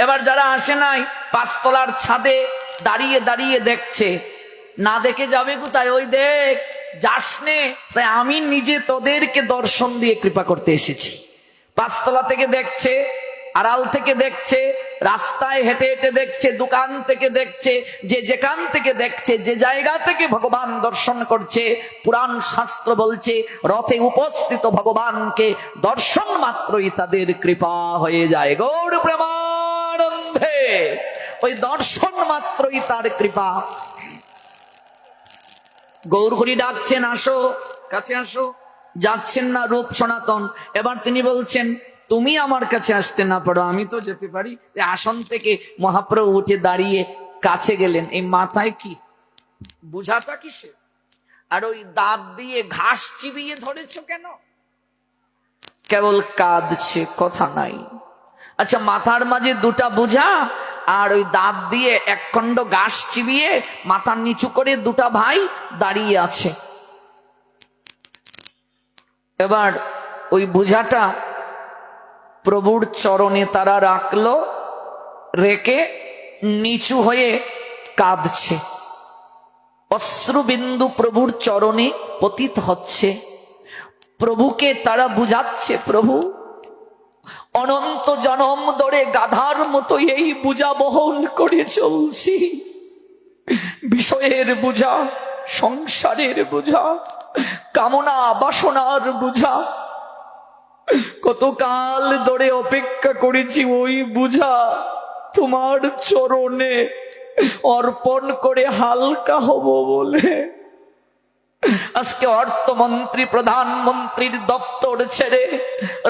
[SPEAKER 1] এবার যারা আসে নাই পাঁচতলার ছাদে দাঁড়িয়ে দাঁড়িয়ে দেখছে, না দেখে যাবে কোথায়? ওই দেখ যাসনে, তাই আমি নিজে তোদেরকে দর্শন দিয়ে কৃপা করতে এসেছি। পাঁচতলা থেকে দেখছে, আড়াল থেকে দেখছে, রাস্তায় হেঁটে হেঁটে দেখছে, দোকান থেকে দেখছে, যে যেখান থেকে দেখছে, যে জায়গা থেকে ভগবান দর্শন করছে। পুরাণ শাস্ত্র বলছে রথে উপস্থিত ভগবানকে দর্শন মাত্রই তাদের কৃপা হয়ে যায়। গৌর প্রেমানন্দে ওই দর্শন মাত্রই তার কৃপা। গৌর হরি ডাকছেন, আসো কাছে আসো, যাচ্ছেন না রূপ সনাতন। এবার তিনি বলছেন, তুমি আমার কাছে আসতে না পারো, আমি তো যেতে পারি। আসন থেকে মহাপ্রভু উঠে দাঁড়িয়ে কাছে গেলেন। এই মাথায় কি বুঝাটা কিসে, আর ওই দাঁত দিয়ে ঘাস চিবিয়ে ধরেছ কেন? কেবল কাঁদছে, কথা নাই। আচ্ছা মাথার মাঝে দুটা বুঝা আর ওই দাঁত দিয়ে এক খণ্ড ঘাস চিবিয়ে মাথা নিচু করে দুটা ভাই দাঁড়িয়ে আছে। এবার ওই বুঝাটা প্রভুর চরণে তারা রাখলো, রেখে নিচু হয়ে কাঁদছে। অশ্রুবিন্দু প্রভুর চরণে পতিত হচ্ছে। প্রভুকে তারা বুঝাচ্ছে, প্রভু অনন্ত জনম ধরে গাধার মতো এই বুঝা বহন করে চলছি, বিষয়ের বুঝা, সংসারের বুঝা, কামনা বাসনার বুঝা। কতকাল ধরে অপেক্ষা করেছি ওই বুঝা তোমার চরণে অর্পণ করে হালকা হব বলে। আজকে অর্থমন্ত্রী প্রধানমন্ত্রীর দপ্তর ছেড়ে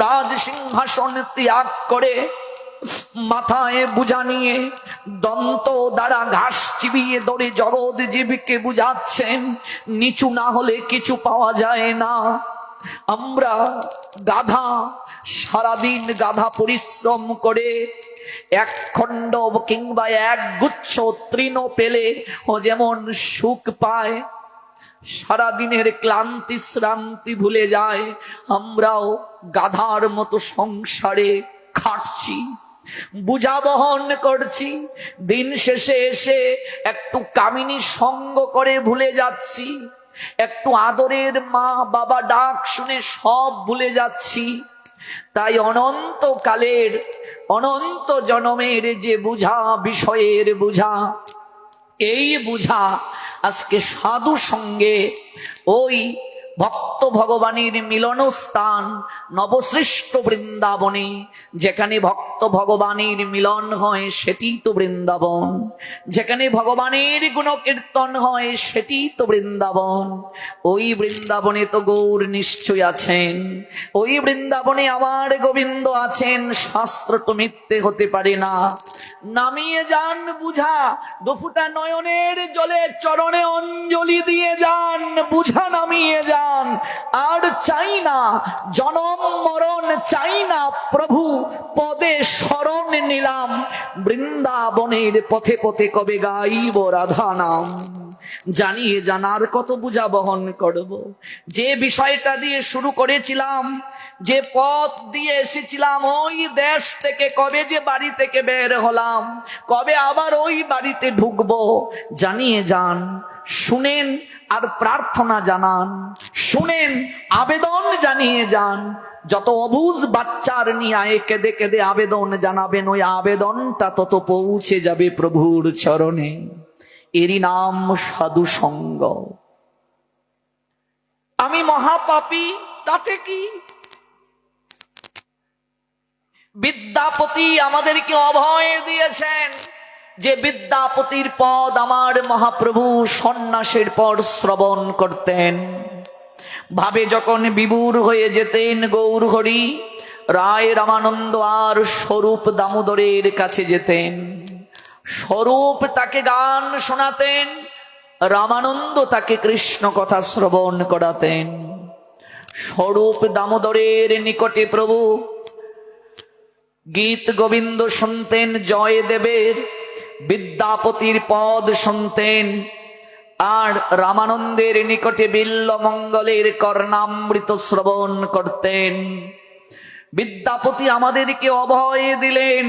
[SPEAKER 1] রাজ সিংহাসন ত্যাগ করে মাথায় বুঝা নিয়ে দন্ত দ্বারা ঘাস চিবিয়ে ধরে জগৎ জীবকে বুঝাচ্ছেন, নিচু না হলে কিছু পাওয়া যায় না। আমরা গাধা, সারাদিন গাধা পরিশ্রম করে এক খণ্ড কিংবা এক গুচ্ছ তৃণ পেলে ও যেমন সুখ পায়, সারাদিনের ক্লান্তি শ্রান্তি ভুলে যায়, আমরাও গাধার মতো সংসারে খাটছি, বুঝা বহন করছি। দিন শেষে এসে একটু কামিনী সঙ্গ করে ভুলে যাচ্ছি, একটু আদরের মা বাবা ডাক শুনে সব ভুলে যাচ্ছি। তাই অনন্ত কালের অনন্ত জনমের যে বুঝা, বিষয়ের বুঝা, এই বুঝা আজকে সাধু সঙ্গে ওই ভক্ত ভগবানের মিলন স্থান নবসৃষ্ট বৃন্দাবনে। যেখানে ভক্ত ভগবানের মিলন হয় সেটি তো বৃন্দাবন, যেখানে ভগবানের গুণকীর্তন হয় সেটি তো বৃন্দাবন। ওই বৃন্দাবনে তো গৌর নিশ্চয় আছেন, ওই বৃন্দাবনে আমার গোবিন্দ আছেন, শাস্ত্র তো মিথ্যে হতে পারে না। নামিয়ে যান বুঝা, দুফুটা নয়নের জলে চরণে অঞ্জলি দিয়ে যান, বুঝা নামিয়ে যান। আর চাই না জনম মরণ, চাই না প্রভু পদে শরণ নিলাম। বৃন্দাবনের পথে পথে কবে গাইব রাধা নাম। জানিয়ে জানার কত বুঝা বহন করব। যে বিষয়টা দিয়ে শুরু করেছিলাম, যে পথ দিয়ে এসেছিলাম, ওই দেশ থেকে কবে যে বাড়ি থেকে বের হলাম, কবে আবার ওই বাড়িতে ঢুকবো, জানিয়ে যান। শুনেন আর প্রার্থনা জানান, শুনেন আবেদন জানিয়ে যান। যত অবুঝ বাচ্চার নিয়ে কেঁদে কেঁদে আবেদন জানাবেন, ওই আবেদনটা তত পৌঁছে যাবে প্রভুর চরণে। এরই নাম সাধু সঙ্গ। আমি মহাপাপী, তাতে কি? বিদ্যাপতি আমাদেরকে অভয় দিয়েছেন যে বিদ্যাপতির পদ আমার মহাপ্রভু সন্ন্যাসের পর শ্রবণ করতেন। ভাবে যখন বিভোর হয়ে যেতেন গৌর হরি, রায় রামানন্দ আর স্বরূপ দামোদরের কাছে যেতেন। স্বরূপ তাকে গান শোনাতেন, রামানন্দ তাকে কৃষ্ণ কথা শ্রবণ করাতেন। স্বরূপ দামোদরের নিকটে প্রভু গীত গোবিন্দ শুনতেন, জয়দেবের বিদ্যাপতির পদ শুনতেন। আর রামানন্দের নিকটে বিল্ল মঙ্গলের কর্ণামৃত শ্রবণ করতেন। বিদ্যাপতি আমাদেরকে অভয় দিলেন,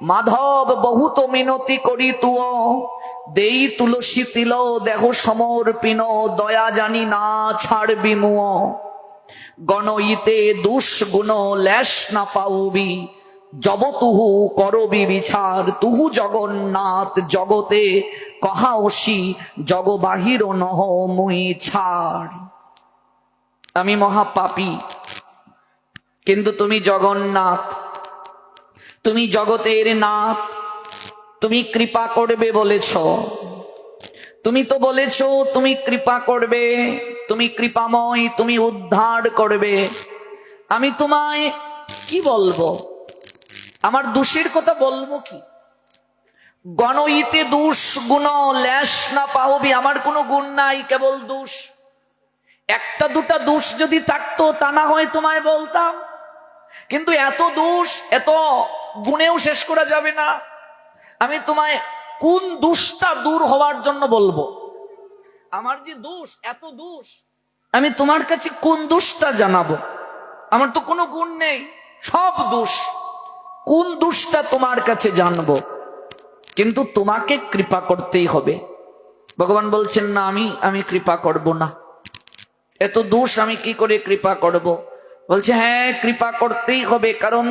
[SPEAKER 1] মাধব বহুত মিনতি করি তুও, দেই তুলসী তিল দেহ সমর্পিন, দয়া জানি না ছাড়বি মুও। গণইতে দুষ্গুণ লেশ না পাউবি, জব তুহু করবি বিচার। তুহু জগন্নাথ জগতে কহাওসি, জগ বাহির নহ মুই ছাড়। আমি মহাপাপী, কিন্তু তুমি জগন্নাথ, তুমি জগতের নাথ, তুমি কৃপা করবে বলেছ। তুমি তো বলেছ তুমি কৃপা করবে, তুমি কৃপাময়, তুমি উদ্ধার করবে। আমি তোমায় কি বলবো? আমার দোষের কথা বলবো কি? গণইতে দোষ গুণ লেশ না পাওবি, আমার কোনো গুণ নাই, কেবল দোষ। একটা দুটা দোষ যদি থাকতো তা না হয় তোমায় বলতাম, কিন্তু এত দোষ, এত গুণেও শেষ করা যাবে না। আমি তোমায় কোন দোষটা দূর হওয়ার জন্য বলবো? আমার যে দোষ, এত দোষ, আমি তোমার কাছে কোন দোষটা জানাবো? আমার তো কোনো গুণ নেই, সব দোষ। কোন দোষটা তোমার কাছে জানবো? কিন্তু তোমাকে কৃপা করতেই হবে। ভগবান বলছেন না, আমি কৃপা করব না। এত দোষ আমি কি করে কৃপা করব? বলছে হ্যাঁ, কৃপা করতেই হবে, কারণ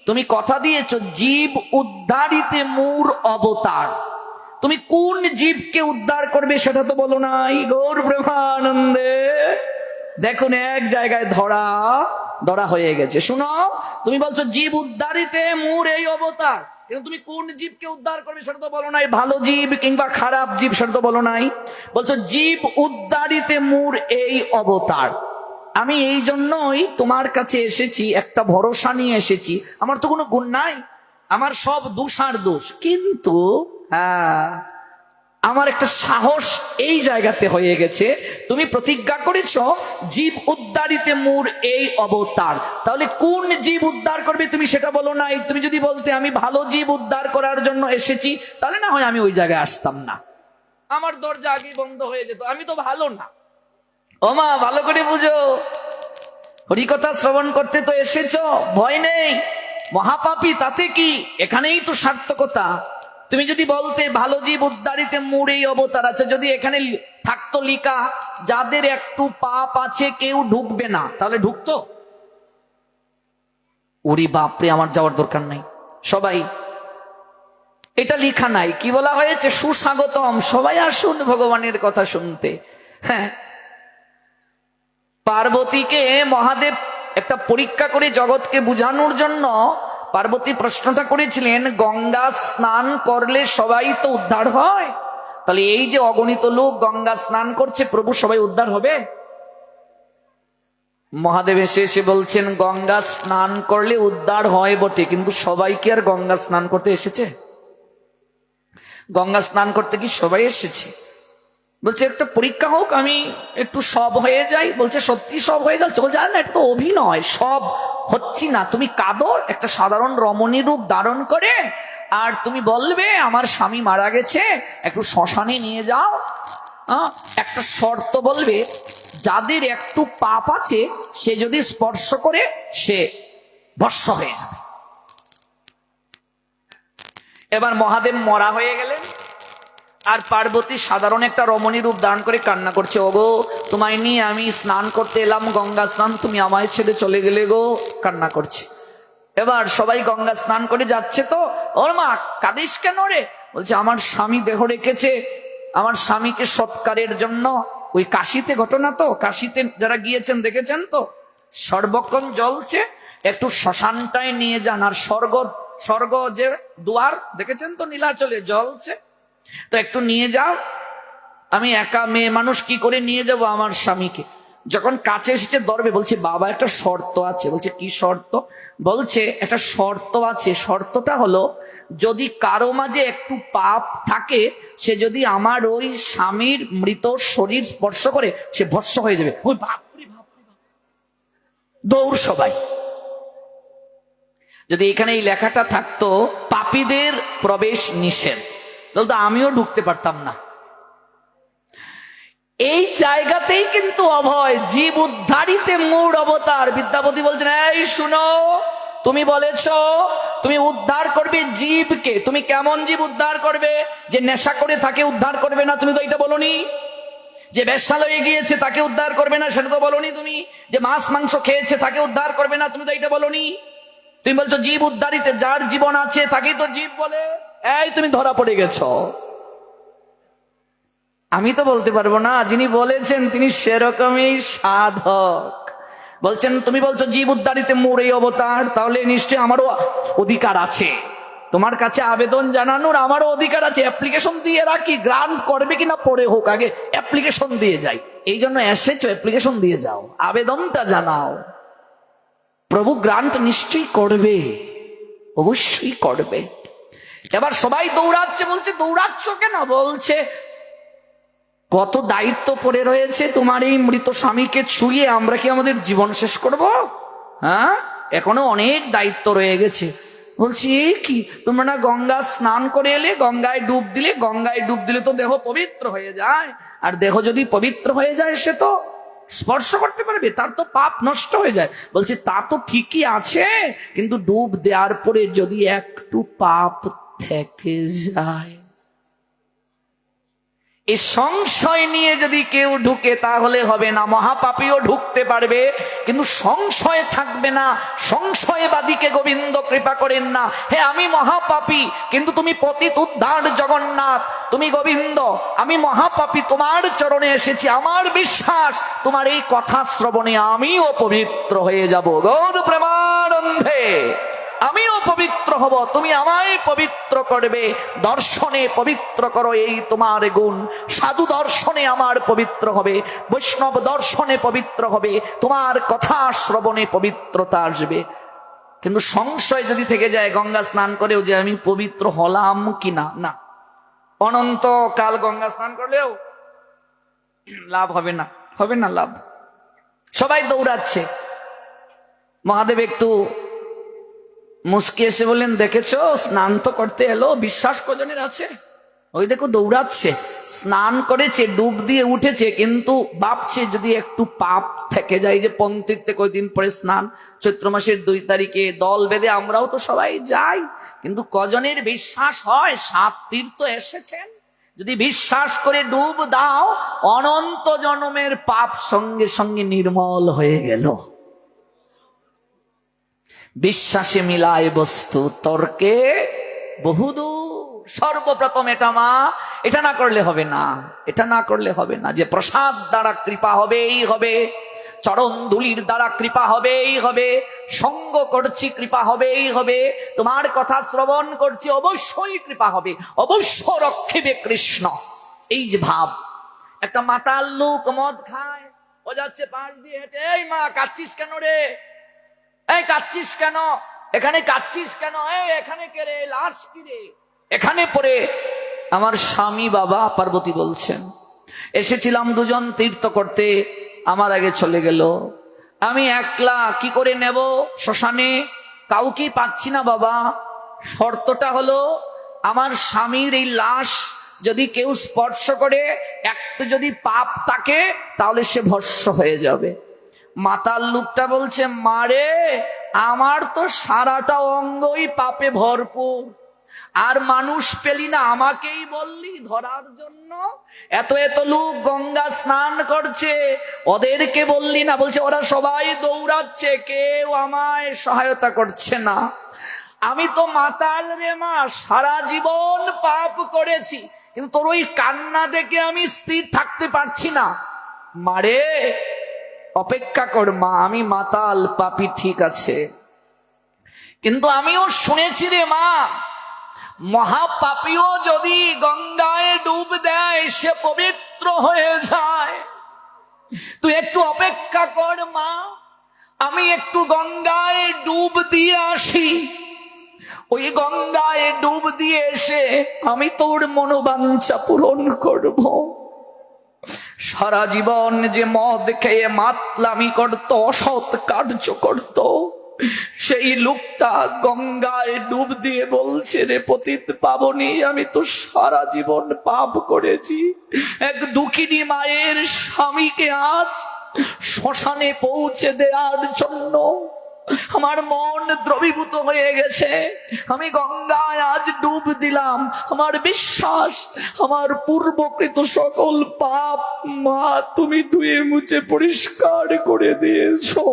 [SPEAKER 1] তুমি কথা দিয়েছো জীব উদ্ধারিতে মূর অবতার। তুমি কোন জীবকে উদ্ধার করবে সেটা তো বলো নাই। গৌর প্রেমানন্দে দেখুন এক জায়গায় ধরা হয়ে গেছে। শুনো, তুমি বলছো জীব উদ্ধারিতে মূর এই অবতার, কিন্তু তুমি কোন জীবকে উদ্ধার করবে সেটা তো বলো নাই। ভালো জীব কিংবা খারাপ জীব সেটা তো বলো নাই। বলছো জীব উদ্ধারিতে মূর এই অবতার। আমি এই জন্যই তোমার কাছে এসেছি, একটা ভরসা নিয়ে এসেছি। আমার তো কোনো গুণ নাই, আমার সব দোষ আর দোষ। কিন্তু আমার একটা সাহস এই জায়গাতে হয়ে গেছে। তুমি প্রতিজ্ঞা করেছো জীব উদ্ধারিতে মূর এই অবতার, তাহলে কোন জীব উদ্ধার করবে তুমি সেটা বলো নাই। তুমি যদি বলতে আমি ভালো জীব উদ্ধার করার জন্য এসেছি, তাহলে না হয় আমি ওই জায়গায় আসতাম না, আমার দরজা আগে বন্ধ হয়ে যেত। আমি তো ভালো না। ও মা, ভালো করে বুঝো, হরিকথা শ্রবণ করতে তো এসেছো, ভয় নেই। মহাপাপী তাতে কি? এখানেই তো সার্থকতা। তুমি যদি বলতে ভালো জীব উদ্ধারিতে মূর এই অবতার আছে, যদি এখানে থাকতো লিখা যাদের একটু পাপ আছে কেউ ঢুকবে না, তাহলে ঢুকতো? ওরে বাপরে, আমার যাওয়ার দরকার নাই, সবাই। এটা লিখা নাই, কি বলা হয়েছে? সুস্বাগতম, সবাই আসুন ভগবানের কথা শুনতে। হ্যাঁ, পার্বতীকে মহাদেব একটা পরীক্ষা করে জগৎকে বুঝানোর জন্য পার্বতী প্রশ্নটা করেছিলেন, গঙ্গা স্নান করলে সবাই তো উদ্ধার হয়, তাহলে এই যে অগণিত লোক গঙ্গা স্নান করছে, প্রভু সবাই উদ্ধার হবে? মহাদেব এসে এসে বলছেন, গঙ্গা স্নান করলে উদ্ধার হয় বটে, কিন্তু সবাই কি আর গঙ্গা স্নান করতে এসেছে? গঙ্গা স্নান করতে কি সবাই এসেছে? বলছে একটা পরীক্ষা হোক, আমি একটু সব হয়ে যাই। বলছে সত্যি সব হয়ে যাচ্ছে? বলছে আর না, এটা তো অভিনয়, সব হচ্ছি না। তুমি কাঁদো একটা সাধারণ রমণী রূপ ধারণ করে, আর তুমি বলবে আমার স্বামী মারা গেছে, একটু শ্মশানে নিয়ে যাও। একটা শর্ত বলবে, যাদের একটু পাপ আছে সে যদি স্পর্শ করে সে ভস্ম হয়ে যাবে। এবার মহাদেব মরা হয়ে গেলেন, আর পার্বতী সাধারণ একটা রমণী রূপ ধারণ করে কান্না করছে, ওগো তোমায় নিয়ে আমি স্নান করতে এলাম, গঙ্গা স্নান, তুমি আমায় ছেড়ে চলে গেলে গো, কান্না করছে। এবার সবাই গঙ্গা স্নান করে যাচ্ছে, তো ওর মা কাঁদিস কেন রে? বলছে আমার স্বামী দেহ রেখেছে, আমার স্বামীকে সৎকারের জন্য ওই কাশিতে, ঘটনা তো কাশিতে যারা গিয়েছেন দেখেছেন তো, সর্বক্ষণ জ্বলছে, একটু শ্মশানটায় নিয়ে যান। আর স্বর্গ যে দুয়ার দেখেছেন তো, নীলাচলে জ্বলছে, তো একটু নিয়ে যাও। আমি একা মেয়ে মানুষ, কি করে নিয়ে যাব আমার স্বামীকে? যখন কাছে এসেছে ধরবে, বলছে বাবা একটা শর্ত আছে। বলছে কি শর্ত? বলছে একটা শর্ত আছে, শর্তটা হলো যদি কারো মাঝে একটু পাপ থাকে, সে যদি আমার ওই স্বামীর মৃত শরীর স্পর্শ করে সে ভস্ম হয়ে যাবে। ওই বাপরে বাপ, দৌড় সবাই। যদি এখানে এই লেখাটা থাকতো পাপীদের প্রবেশ নিষেধ, তাহলে তো আমিও ঢুকতে পারতাম না। এই জায়গাতেই কিন্তু অভয়, জীব উদ্ধারিতে মূঢ় অবতার। বিদ্যাপতি বলছেন, এই শুনো, তুমি বলেছ তুমি উদ্ধার করবে জীবকে, তুমি কেমন জীব উদ্ধার করবে? যে নেশা করে তাকে উদ্ধার করবে না, তুমি তো এটা বলনি। যে বেশ্যালয়ে গিয়েছে তাকে উদ্ধার করবে না, সেটা তো বলনি তুমি। যে মাছ মাংস খেয়েছে তাকে উদ্ধার করবে না, তুমি তো এটা বলনি। তুমি বলছো জীব উদ্ধারিতে, যার জীবন আছে তাকেই তো জীব বলে। এই তুমি ধরা পড়ে গেছ। আমি তো বলতে পারবো না, যিনি বলেছেন তিনি সেরকমই সাধক। বলছেন তুমি বলছো জীব উদ্ধারিতে মোর এই অবতার, তাহলে নিশ্চয় আমারও অধিকার আছে তোমার কাছে আবেদন জানানোর, আমারও অধিকার আছে। অ্যাপ্লিকেশন দিয়ে রাখি, গ্রান্ট করবে কিনা পরে হোক, আগে অ্যাপ্লিকেশন দিয়ে যাই। এই জন্য এসেছো, অ্যাপ্লিকেশন দিয়ে যাও, আবেদনটা জানাও। প্রভু গ্রান্ট নিশ্চয়ই করবে, অবশ্যই করবে। এবার সবাই দৌড়াচ্ছে। বলছে দৌড়াচ্ছ কেন? বলছে কত দায়িত্ব পড়ে রয়েছে, তোমার এই মৃত স্বামীকে ছুঁয়ে আমরা কি আমাদের জীবন শেষ করব? হ্যাঁ, এখনো অনেক দায়িত্ব রয়ে গেছে। বলছি এই কি, তোমরা না গঙ্গা স্নান করে এলে, গঙ্গায় ডুব দিলে, গঙ্গায় ডুব দিলে তো দেহ পবিত্র হয়ে যায়, আর দেহ যদি পবিত্র হয়ে যায় সে তো স্পর্শ করতে পারবে, তার তো পাপ নষ্ট হয়ে যায়। বলছে তা তো ঠিকই আছে, কিন্তু ডুব দেওয়ার পরে যদি একটু পাপ থেকে যায়, এই সংশয় নিয়ে যদি কেউ ঢুকে তাহলে হবে না। মহাপাপীও ঢুকতে পারবে, কিন্তু সংশয় থাকবে না। সংশয়বাদীকে গোবিন্দ কৃপা করেন না। হে আমি মহাপাপী, কিন্তু তুমি পতিত উদ্ধার জগন্নাথ, তুমি গোবিন্দ, আমি মহাপাপী, তোমার চরণে এসেছি, আমার বিশ্বাস তোমার এই কথা শ্রবণে আমিও পবিত্র হয়ে যাব। গৌর প্রেমানন্দে আমিও পবিত্র হব, তুমি আমায় পবিত্র করবে। দর্শনে পবিত্র করো, এই তোমার গুণ। সাধু দর্শনে আমার পবিত্র হবে, বৈষ্ণব দর্শনে পবিত্র হবে, তোমার কথা শ্রবণে পবিত্রতা আসবে। কিন্তু সংশয় যদি থেকে যায় গঙ্গা স্নান করেও যে আমি পবিত্র হলাম কিনা, না, অনন্ত কাল গঙ্গা স্নান করলেও লাভ হবে না, হবে না লাভ। সবাই দৌড়াচ্ছে। মহাদেব একটু মুস্কি এসে বললেন, দেখেছো স্নান তো করতে এলো, বিশ্বাস কজনের আছে? ওই দেখো দৌড়াচ্ছে, স্নান করেছে, ডুব দিয়ে উঠেছে, কিন্তু ভাবছে যদি একটু পাপ থেকে যায়। যে পন্থীর্থে কয়দিন পরে স্নান, চৈত্র মাসের 2 তারিখে দল বেঁধে আমরাও তো সবাই যাই, কিন্তু কজনের বিশ্বাস হয় 7 তীর্থ এসেছেন, যদি বিশ্বাস করে ডুব দাও অনন্ত জন্মের পাপ সঙ্গে সঙ্গে নির্মল হয়ে গেল। বিশ্বাসে মিলায় বস্তু, তর্কে বহুদূর। সর্বপ্রথম এটা মা, এটা না করলে হবে না, এটা না করলে হবে না। যে প্রসাদ দ্বারা কৃপা হবেই হবে। চরণ ধুলির দ্বারা কৃপা হবেই হবে, সঙ্গ করছি কৃপা হবেই হবে, তোমার কথা শ্রবণ করছি অবশ্যই কৃপা হবে, অবশ্য রক্ষিবে কৃষ্ণ। এই যে ভাব। একটা মাতাল লোক মদ খায়, ও যাচ্ছে পাশ দিয়ে হেঁটে, এই মা কাচ্ছিস কেন রে, এই কাচ্ছিস কেন, এখানে কাচ্ছিস কেন, এই এখানে কে রে, লাশ কি রে এখানে পড়ে? আমার স্বামী বাবা পার্বতী বলছেন, এসেছিলাম দুজন তীর্থ করতে, আমার আগে চলে গেল, আমি একলা কি করে নেব শ্মশানে, কাউকে পাচ্ছি না বাবা। শর্তটা হলো আমার স্বামীর এই লাশ যদি কেউ স্পর্শ করে, একটু যদি পাপ থাকে তাহলে সে ভস্ম হয়ে যাবে। মাতাল লোকটা বলছে, মারে আমার তো সারাটা অঙ্গই পাপে ভরপুর, আর মানুষ পেলি না, আমাকেই বললি ধরার জন্য? এত এত লোক গঙ্গা স্নান করছে, ওদেরকে বললি না? বলছে ওরা সবাই দৌড়াচ্ছে, কেউ আমায় সহায়তা করছে না। আমি তো মাতাল রে মা, সারা জীবন পাপ করেছি, কিন্তু তোর ওই কান্না দেখে আমি স্থির থাকতে পারছি না। মারে অপেক্ষা কর মা, আমি মাতাল পাপী ঠিক আছে, কিন্তু আমিও শুনেছি রে মা, মহাপাপীও যদি গঙ্গায় ডুব দেয় সে পবিত্র হয়ে যায়। তুই একটু অপেক্ষা কর মা, আমি একটু গঙ্গায় ডুব দিয়ে আসি, ওই গঙ্গায় ডুব দিয়ে এসে আমি তোর মনোবাঞ্ছা পূরণ করব। সারা জীবন যে মদ খেয়ে মাতলামি করত, অসৎ কার্য করত, সেই লোকটা গঙ্গায় ডুব দিয়ে বলছে, রে পতিত পাবনী, আমি তো সারা জীবন পাপ করেছি, এক দুঃখিনী মায়ের স্বামীকে আজ শ্মশানে পৌঁছে দেওয়ার জন্য আমার মন দ্রবীভূত হয়ে গেছে, আমি গঙ্গায় আজ ডুব দিলাম, আমার বিশ্বাস আমার পূর্বকৃত সকল পাপ মা তুমি ধুয়ে মুছে পরিষ্কার করে দিয়েছো।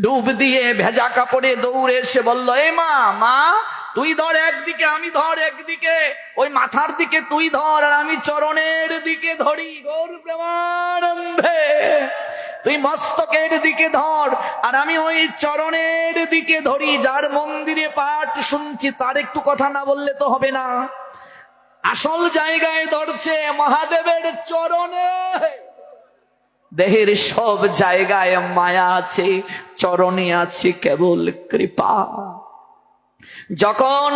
[SPEAKER 1] ডুব দিয়ে ভেজা কাপড়ে দৌড়ে এসে বলল, এ মা, মা তুই ধর একদিকে, আমি ধর একদিকে, ওই মাথার দিকে তুই ধর আর আমি চরণের দিকে ধরি, গৌর প্রেমানন্দে। তুই মস্তকের দিকে ধর আর আমি ওই চরণের দিকে ধরি। যার মন্দিরে পাঠ শুনছি তার একটু কথা না বললে তো হবে না, আসল জায়গায় ধরছে মহাদেবের চরণে। দেহের সব জায়গায় মায়া আছে, চরণে আছে কেবল কৃপা। যখন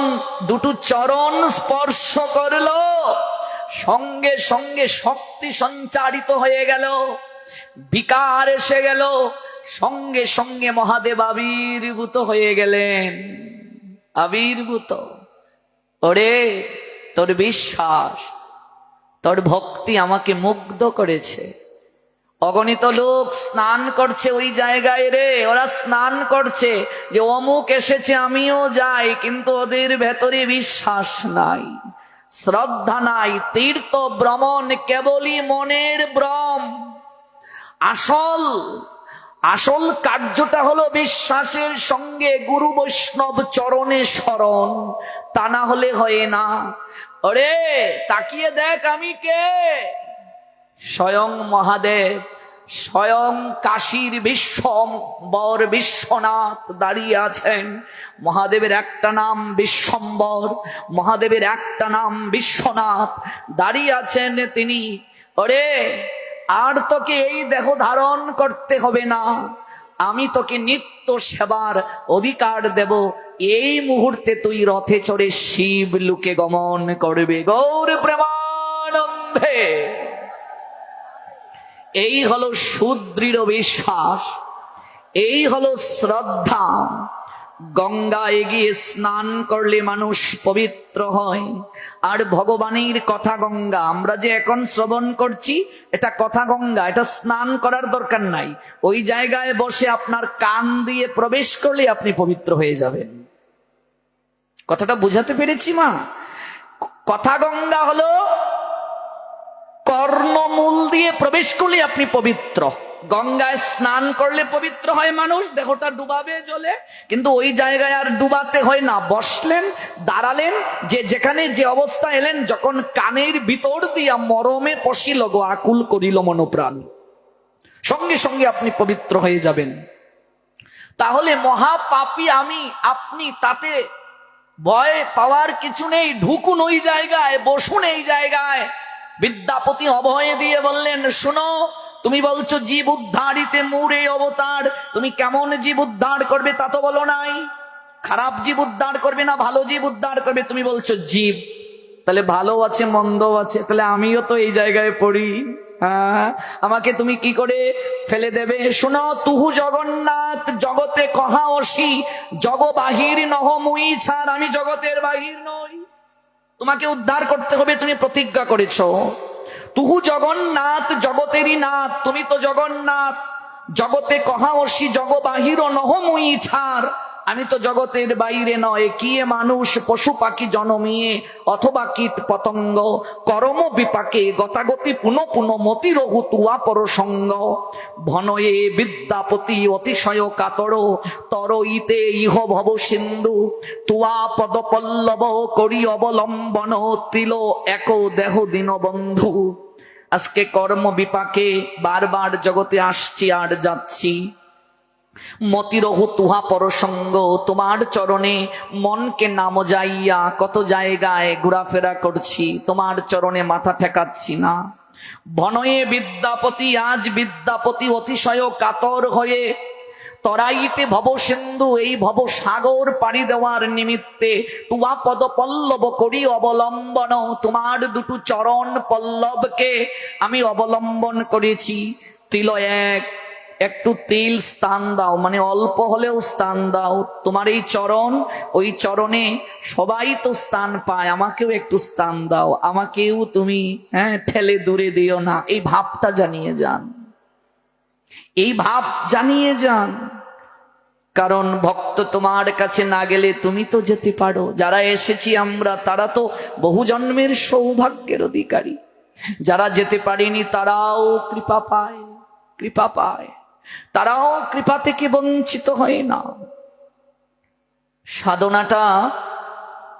[SPEAKER 1] দুটো চরণ স্পর্শ করলো, সঙ্গে সঙ্গে শক্তি সঞ্চারিত হয়ে গেল, বিকার এসে গেল, সঙ্গে সঙ্গে মহাদেব আবির্ভূত হয়ে গেলেন। আবির্ভূত, ওরে তোর বিশ্বাস, তোর ভক্তি আমাকে মুগ্ধ করেছে। অগণিত লোক স্নান করছে ওই জায়গায় রে, ওরা স্নান করছে যে অমুক এসেছে আমিও যাই, কিন্তু ওদের ভেতরে বিশ্বাস নাই, শ্রদ্ধা নাই। তীর্থ ভ্রমণ কেবলই মনের ভ্রম। আসল কার্যটা হলো বিশ্বাসের সঙ্গে গুরু বৈষ্ণব চরণে শরণ, তা না হলে হয় না। ওরে তাকিয়ে দেখ আমি কে, স্বয়ং মহাদেব, স্বয়ং কাশীর বিশ্বম্বর বিশ্বনাথ দাঁড়িয়ে আছেন। মহাদেবের একটা নাম বিশ্বম্বর, মহাদেবের একটা নাম বিশ্বনাথ, দাঁড়িয়ে আছেন তিনি। ওরে আর তোকে এই দেহ ধারণ করতে হবে না, আমি তোকে নিত্য সেবার অধিকার দেব। এই মুহূর্তে তুই রথে চড়ে শিব লোকে গমন করবে। গৌর প্রেমানন্দে। এই হলো সুদৃঢ় বিশ্বাস, এই হলো শ্রদ্ধা। গঙ্গায় গিয়ে স্নান করলে মানুষ পবিত্র হয়। আর ভগবানের কথা গঙ্গা, আমরা যে এখন শ্রবণ করছি এটা কথা গঙ্গা, এটা স্নান করার দরকার নাই। ওই জায়গায় বসে আপনার কান দিয়ে প্রবেশ করলে আপনি পবিত্র হয়ে যাবেন। কথাটা বুঝাতে পেরেছি মা? কথা গঙ্গা হলো কর্ণমূল দিয়ে প্রবেশ করলে আপনি পবিত্র। গঙ্গায় স্নান করলে পবিত্র হয় মানুষ, দেহটা ডুবাবে জলে, কিন্তু ওই জায়গায় আর ডুবাতে হয় না। বসলেন, দাঁড়ালেন, যে যেখানে যে অবস্থা এলেন, যখন কানের ভিতর দিয়া মরমে পশিল গো আকুল করিল মনোপ্রাণ, সঙ্গে সঙ্গে আপনি পবিত্র হয়ে যাবেন। তাহলে মহাপাপী আমি আপনি, তাতে ভয় পাওয়ার কিছু নেই। ঢুকুন ওই জায়গায়, বসুন এই জায়গায়। বিদ্যাপতি অভয় দিয়ে বললেন, শোনো, তুমি বলছো জীব উদ্ধারিতে মুরে অবতার, তুমি কেমন জীব উদ্ধার করবে তা তো বলো নাই। খারাপ জীব উদ্ধার করবে না ভালো জীব উদ্ধার করবে, তুমি বলছো জীব। তাহলে ভালো আছে মন্দ আছে, তাহলে আমিও তো এই জায়গায় পড়ি। হ্যাঁ, আমাকে তুমি কি করে ফেলে দেবে? শোনো, তুহু জগন্নাথ জগতে কহা অসি, জগ বাহির নহ মুই ছাড়, আমি জগতের বাহির নই। তোমাকে উদ্ধার করতে হবে, তুমি প্রতিজ্ঞা করেছো। তুহু জগন্নাথ জগতেরই নাথ, তুমি তো জগন্নাথ। জগতে কহা অসি, জগ বাহির নহ মুই ছাড়, আমি তো জগতের বাইরে নয়। কি এ মানুষ পশু পাখি জনমিয়ে, অথবা কীট পতঙ্গ, করম বিপাকে গতাগতি পুনঃ পুনঃ মতি রহু তুয়া পরসঙ্গ। ভনয়ে বিদ্যাপতি অতিশয় কাতর, তরইতে ইহ ভব সিন্ধু, তুয়া পদ পল্লব করি অবলম্বন, তিল এক দেহ দীন বন্ধু। আজকে কর্ম বিপাকে বারবার জগতে আসছি আর যাচ্ছি, মতিরহু তুহা পরসঙ্গ, তোমার চরণে মনকে নাম যাইয়া কত জায়গায় ঘোরাফেরা করছি, তোমার চরণে মাথা ঠেকাচ্ছি না। ভনয়ে বিদ্যাপতি, আজ বিদ্যাপতি অতিশয় কাতর হয়ে তরাইতে ভব সিন্ধু, এই ভব সাগর পাড়ি দেওয়ার নিমিত্তে তুয়া পদ পল্লব করি অবলম্বন, তোমার দুটো চরণ পল্লবকে আমি অবলম্বন করেছি। তিল একটু তিল স্থান দাও, মানে অল্প হলেও স্থান দাও। তোমার এই চরণ, ওই চরণে সবাই তো স্থান পায়, আমাকেও একটু স্থান দাও, আমাকেও তুমি ঠেলে দূরে দিও না। এই ভাবটা জানিয়ে যান, এই ভাব জানিয়ে যান। কারণ ভক্ত তোমার কাছে না গেলে তুমি তো যেতে পারো। যারা এসেছি আমরা, তারা তো বহু জন্মের সৌভাগ্যের অধিকারী। যারা যেতে পারেনি তারাও কৃপা পায়, কৃপা পায়, তারাও কৃপা থেকে বঞ্চিত হয় না। সাধনাটা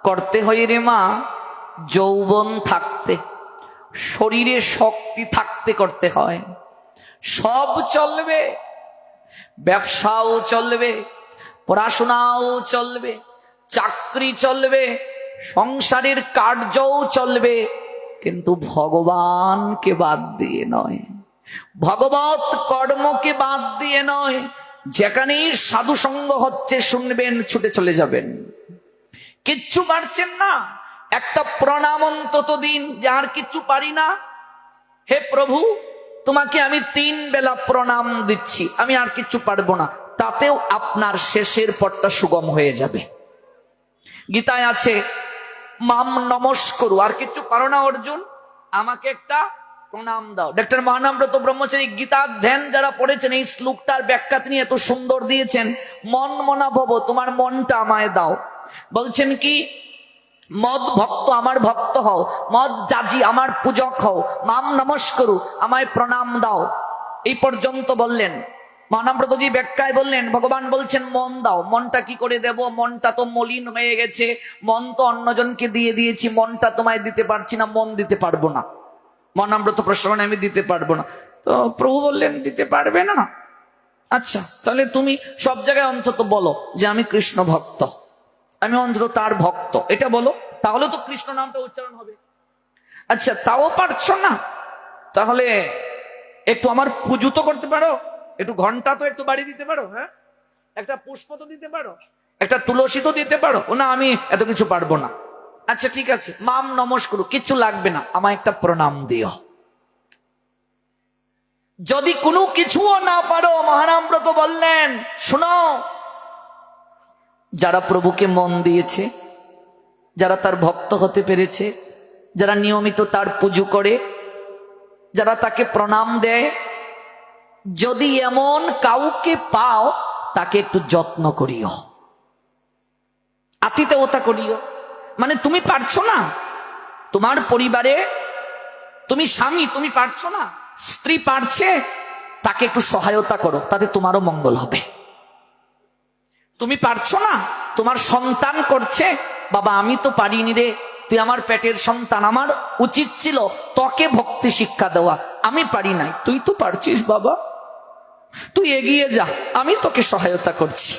[SPEAKER 1] করতে হয় রে মা যৌবন থাকতে, শরীরে শক্তি থাকতে করতে হয়। সব চলবে, ব্যবসাও চলবে, পড়াশোনাও চলবে, চাকরি চলবে, সংসারের কার্যও চলবে, কিন্তু ভগবানকে বাদ দিয়ে নয়, ভগবত কর্মকে বাদ দিয়ে নয়। যেখানেই সাধু সঙ্গ হচ্ছে শুনবেন, ছুটে চলে যাবেন। কিচ্ছু পারছেন না, একটা প্রণাম অন্তত দিন, যে আর কিচ্ছু পারি না, হে প্রভু তোমাকে আমি 3 বেলা প্রণাম দিচ্ছি, আমি আর কিচ্ছু পারবো না, তাতেও আপনার শেষের পথটা সুগম হয়ে যাবে। গীতায় আছে মাম নমস্করু, আর কিচ্ছু পারো না অর্জুন, আমাকে একটা প্রণাম দাও। ডক্টর মহানামব্রত ব্রহ্মচারী গীতার ধ্যান যারা পড়েছেন, এই শ্লোকটার ব্যাখ্যা তিনি এত সুন্দর দিয়েছেন। মন মনা ভব, তোমার মনটা আমায় দাও। বলছেন কি, মদ ভক্ত আমার ভক্ত হও, মদ যাজি আমার পূজক হও, মাম নমস্করু আমায় প্রণাম দাও। এই পর্যন্ত বললেন। মহানামব্রতজি ব্যাখ্যায় বললেন, ভগবান বলছেন মন দাও। মনটা কি করে দেব? মনটা তো মলিন হয়ে গেছে, মন তো অন্যজনকে দিয়ে দিয়েছি, মনটা তোমায় দিতে পারছি না, মন দিতে পারবো না। মহানামব্রত প্রশ্ন করেন, আমি দিতে পারবো না। তো প্রভু বললেন, দিতে পারবে না? আচ্ছা, তাহলে তুমি সব জায়গায় অন্তত বলো যে আমি কৃষ্ণ ভক্ত, আমি অন্তত তার ভক্ত, এটা বলো, তাহলে তো কৃষ্ণ নামটা উচ্চারণ হবে। আচ্ছা, তাও পারছো না, তাহলে একটু আমার পুজো তো করতে পারো, একটু ঘন্টা তো একটু বাড়ি দিতে পারো, হ্যাঁ, একটা পুষ্প তো দিতে পারো, একটা তুলসী তো দিতে পারো। ও না, আমি এত কিছু পারবো না। আচ্ছা ঠিক আছে, মাম নমস্কার, কিচ্ছু লাগবে না, আমায় একটা প্রণাম দিও। যদি কোনো কিছুও না পারো, মহানামব্রত বললেন, শোনো, যারা প্রভুকে মন দিয়েছে, যারা তার ভক্ত হতে পেরেছে, যারা নিয়মিত তার পুজো করে, যারা তাকে প্রণাম দেয়, যদি এমন কাউকে পাও, তাকে একটু যত্ন করিও, আতিথেয়তা করিও। মানে তুমি পারছো না, তোমার পরিবারে তুমি স্বামী, তুমি পারছো না, স্ত্রী পারছে, তাকে একটু সহায়তা করো, তাতে তোমারও মঙ্গল হবে। তুমি পারছো না, তোমার সন্তান করছে, বাবা আমি তো পারিনি রে, তুই আমার পেটের সন্তান, আমার উচিত ছিল তোকে ভক্তি শিক্ষা দেওয়া, আমি পারি নাই, তুই তো পারছিস বাবা, তুই এগিয়ে যা, আমি তোকে সহায়তা করছি।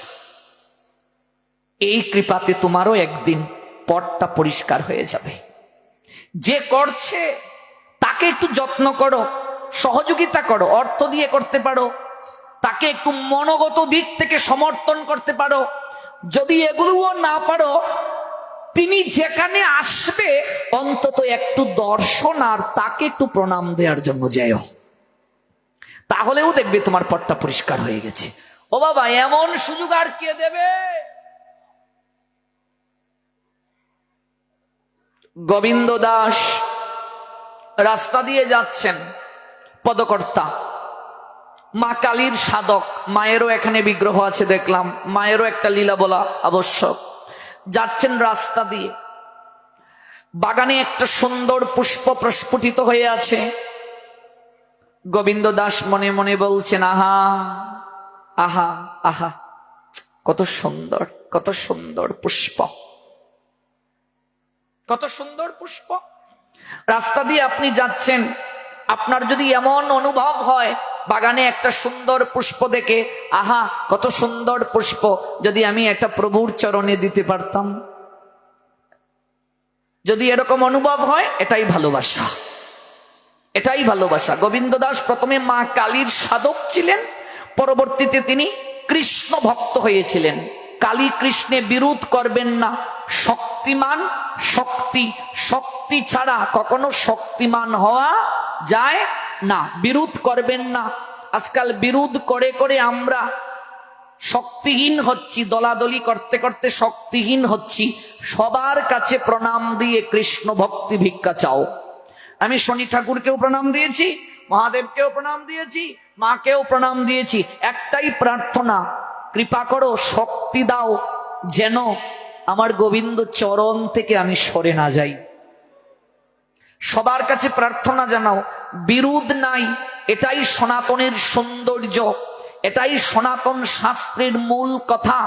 [SPEAKER 1] এই কৃপাতে তোমারও একদিন পথটা পরিষ্কার হয়ে যাবে। যে করছে তাকে একটু যত্ন করো, সহযোগিতা করো, অর্থ দিয়ে করতে পারো, তাকে একটু মনোগত দিক থেকে সমর্থন করতে পারো। যদি এগুলোও না পারো, তিনি যেখানে আসবে অন্তত একটু দর্শন আর তাকে একটু প্রণাম দেওয়ার জন্য যাও, তাহলেও দেখবে তোমার পথটা পরিষ্কার হয়ে গেছে। ও বাবা, এমন সুযোগ আর কে দেবে? গোবিন্দ দাস রাস্তা দিয়ে যাচ্ছেন, পদকর্তা, মা কালীর সাধক, মায়েরও এখানে বিগ্রহ আছে দেখলাম, মায়েরও একটা লীলা বলা আবশ্যক। যাচ্ছেন রাস্তা দিয়ে, বাগানে একটা সুন্দর পুষ্প প্রস্ফুটিত হয়ে আছে। গোবিন্দ দাস মনে মনে বলছেন, আহা আহা আহা, কত সুন্দর, কত সুন্দর পুষ্প, কত সুন্দর পুষ্প। রাস্তা দিয়ে আপনি যাচ্ছেন, আপনার যদি এমন অনুভব হয় বাগানে একটা সুন্দর পুষ্প দেখে, আহা কত সুন্দর পুষ্প, যদি আমি একটা প্রভুর চরণে দিতে পারতাম, যদি এরকম অনুভব হয়, এটাই ভালোবাসা, এটাই ভালোবাসা। গোবিন্দ দাস প্রথমে মা কালীর সাধক ছিলেন, পরবর্তীতে তিনি কৃষ্ণ ভক্ত হয়েছিলেন। কালী কৃষ্ণে বিরোধ করবেন না, শক্তিমান শক্তি, শক্তি ছাড়া কখনো শক্তিমান হওয়া যায় না, বিরোধ করবেন না। আজকাল বিরোধ করে করে আমরা শক্তিহীন হচ্ছি, দলাদলি করতে করতে শক্তিহীন হচ্ছি। সবার কাছে প্রণাম দিয়ে কৃষ্ণ ভক্তি ভিক্ষা চাও। আমি শনি ঠাকুরকেও প্রণাম দিয়েছি, মহাদেবকেও প্রণাম দিয়েছি, মাকেও প্রণাম দিয়েছি, একটাই প্রার্থনা, কৃপা করো, শক্তি দাও, যেন আমার গোবিন্দ চরণ থেকে আমি সরে না যাই। সবার কাছে প্রার্থনা জানাও, বিরোধ নাই, এটাই সনাতনের সৌন্দর্য, এটাই সনাতন শাস্ত্রের মূল কথা।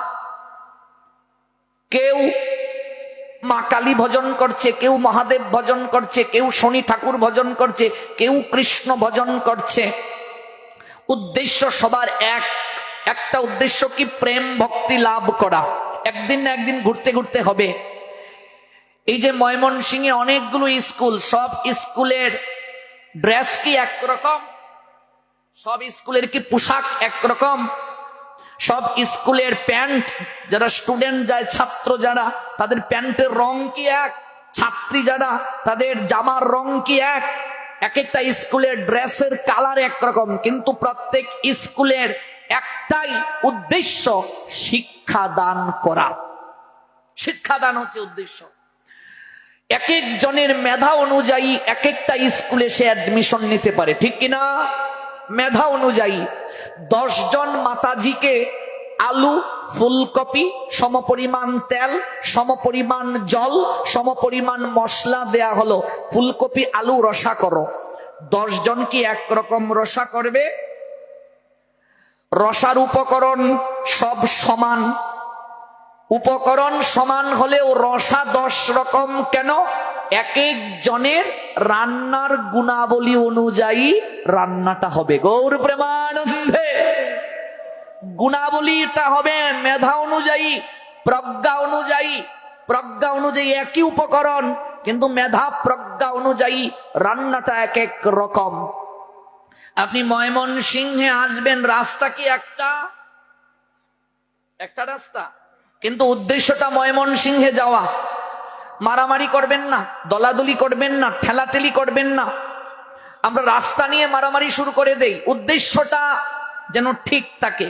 [SPEAKER 1] কেউ মা কালী ভজন করছে, কেউ মহাদেব ভজন করছে, কেউ শনি ঠাকুর ভজন করছে, কেউ কৃষ্ণ ভজন করছে, উদ্দেশ্য সবার এক, একটা উদ্দেশ্য কি? প্রেম ভক্তি লাভ করা। একদিন না একদিন ঘুরতে ঘুরতে হবে। এই যে ময়মনসিংহে অনেকগুলো স্কুল, সব স্কুলের ড্রেস কি একরকম? সব স্কুলের কি পোশাক একরকম? সব স্কুলের প্যান্ট, যারা স্টুডেন্ট যায়, ছাত্র যারা, তাদের প্যান্টের রং কি এক? ছাত্রী যারা, তাদের জামার রং কি এক? এক একটা স্কুলের ড্রেসের কালার একরকম, কিন্তু প্রত্যেক স্কুলের একটাই উদ্দেশ্য, শিক্ষা দান করা। শিক্ষাদান হচ্ছে উদ্দেশ্য। এক এক জনের মেধা অনুযায়ী এক একটা স্কুলে সে অ্যাডমিশন নিতে পারে, ঠিক কিনা? মেধা অনুযায়ী 10 জন মাতাজিকে আলু, ফুলকপি, সমপরিমাণ তেল, সমপরিমাণ জল, সমপরিমাণ মশলা দেয়া হলো, ফুলকপি আলু রসা করো। 10 জন কি একরকম রসা করবে? রসার উপকরণ সব সমান, উপকরণ সমান হলেও রসা 10 রকম কেন? এক এক জনের রান্নার গুণাবলী অনুযায়ী রান্নাটা হবে। গৌর প্রেমানন্দে। গুণাবলীটা হবে মেধা অনুযায়ী, প্রজ্ঞা অনুযায়ী। প্রজ্ঞা অনুযায়ী একই উপকরণ, কিন্তু মেধা প্রজ্ঞা অনুযায়ী রান্নাটা এক এক রকম। আপনি ময়মনসিংহে আসবেন, রাস্তা কি একটা? একটা রাস্তা, কিন্তু উদ্দেশ্যটা ময়মনসিংহে যাওয়া। মারামারি করবেন না, দলাদলি করবেন না, ঠেলাঠেলি করবেন না। আমরা রাস্তা নিয়ে মারামারি শুরু করে দেই, উদ্দেশ্যটা যেন ঠিক থাকে।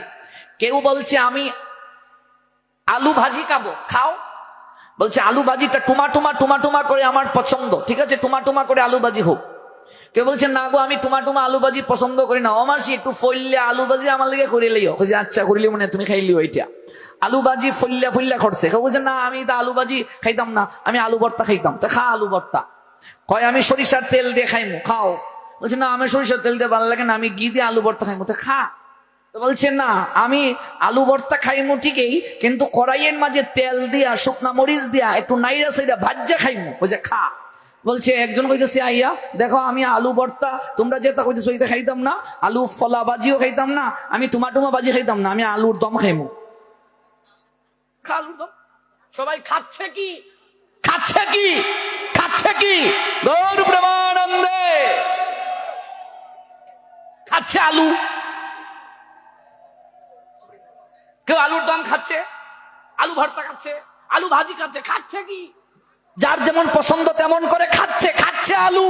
[SPEAKER 1] কেউ বলছে আমি আলু ভাজি খাবো, খাও। বলছে আলু ভাজিটা টুমা টুমা করে আমার পছন্দ, ঠিক আছে, টুমা করে আলু ভাজি হোক। কেউ বলছে না গো, আমি টুমা আলু ভাজি পছন্দ করি না, অমাসি একটু ফইল্লে আলু ভাজি আমার লিগে করিলেও। আচ্ছা করিলে মানে তুমি খাইলিও, ওইটা আলু ভাজি ফুল্লা করছে। কেউ বলছে না, আমি তা আলু ভাজি খাইতাম না, আমি আলু ভর্তা খাইতাম। তো খা আলু ভর্তা। কয় আমি সরিষার তেল দিয়ে খাইমু, খাও। বলছে না, আমি সরিষার তেল দিয়ে ভালো লাগে না, আমি ঘি দিয়ে আলু ভর্তা খাইমু। তো খা। তো বলছে না, আমি আলু ভর্তা খাইমু ঠিকই, কিন্তু কড়াইয়ের মাঝে তেল দিয়া, শুকনা মরিচ দিয়া, একটু নাইরা সাইরা ভাজ্যা খাইমু। বলছে খা। বলছে একজন কইতেছে, আইয়া দেখো আমি আলু ভর্তা তোমরা যেটা কইতেছো ওইটা খাইতাম না, আলু ফলা বাজিও খাইতাম না, আমি টুমা বাজি খাইতাম না, আমি আলুর দম খাইমু। আলুর দম সবাই খাচ্ছে কি? খাচ্ছে কি? খাচ্ছে কি? গৌর প্রেমানন্দে খাচ্ছে আলু। কেউ আলুর দম খাচ্ছে, আলু ভর্তা খাচ্ছে, আলু ভাজি খাচ্ছে। খাচ্ছে কি? যার যেমন পছন্দ তেমন করে খাচ্ছে। খাচ্ছে আলু।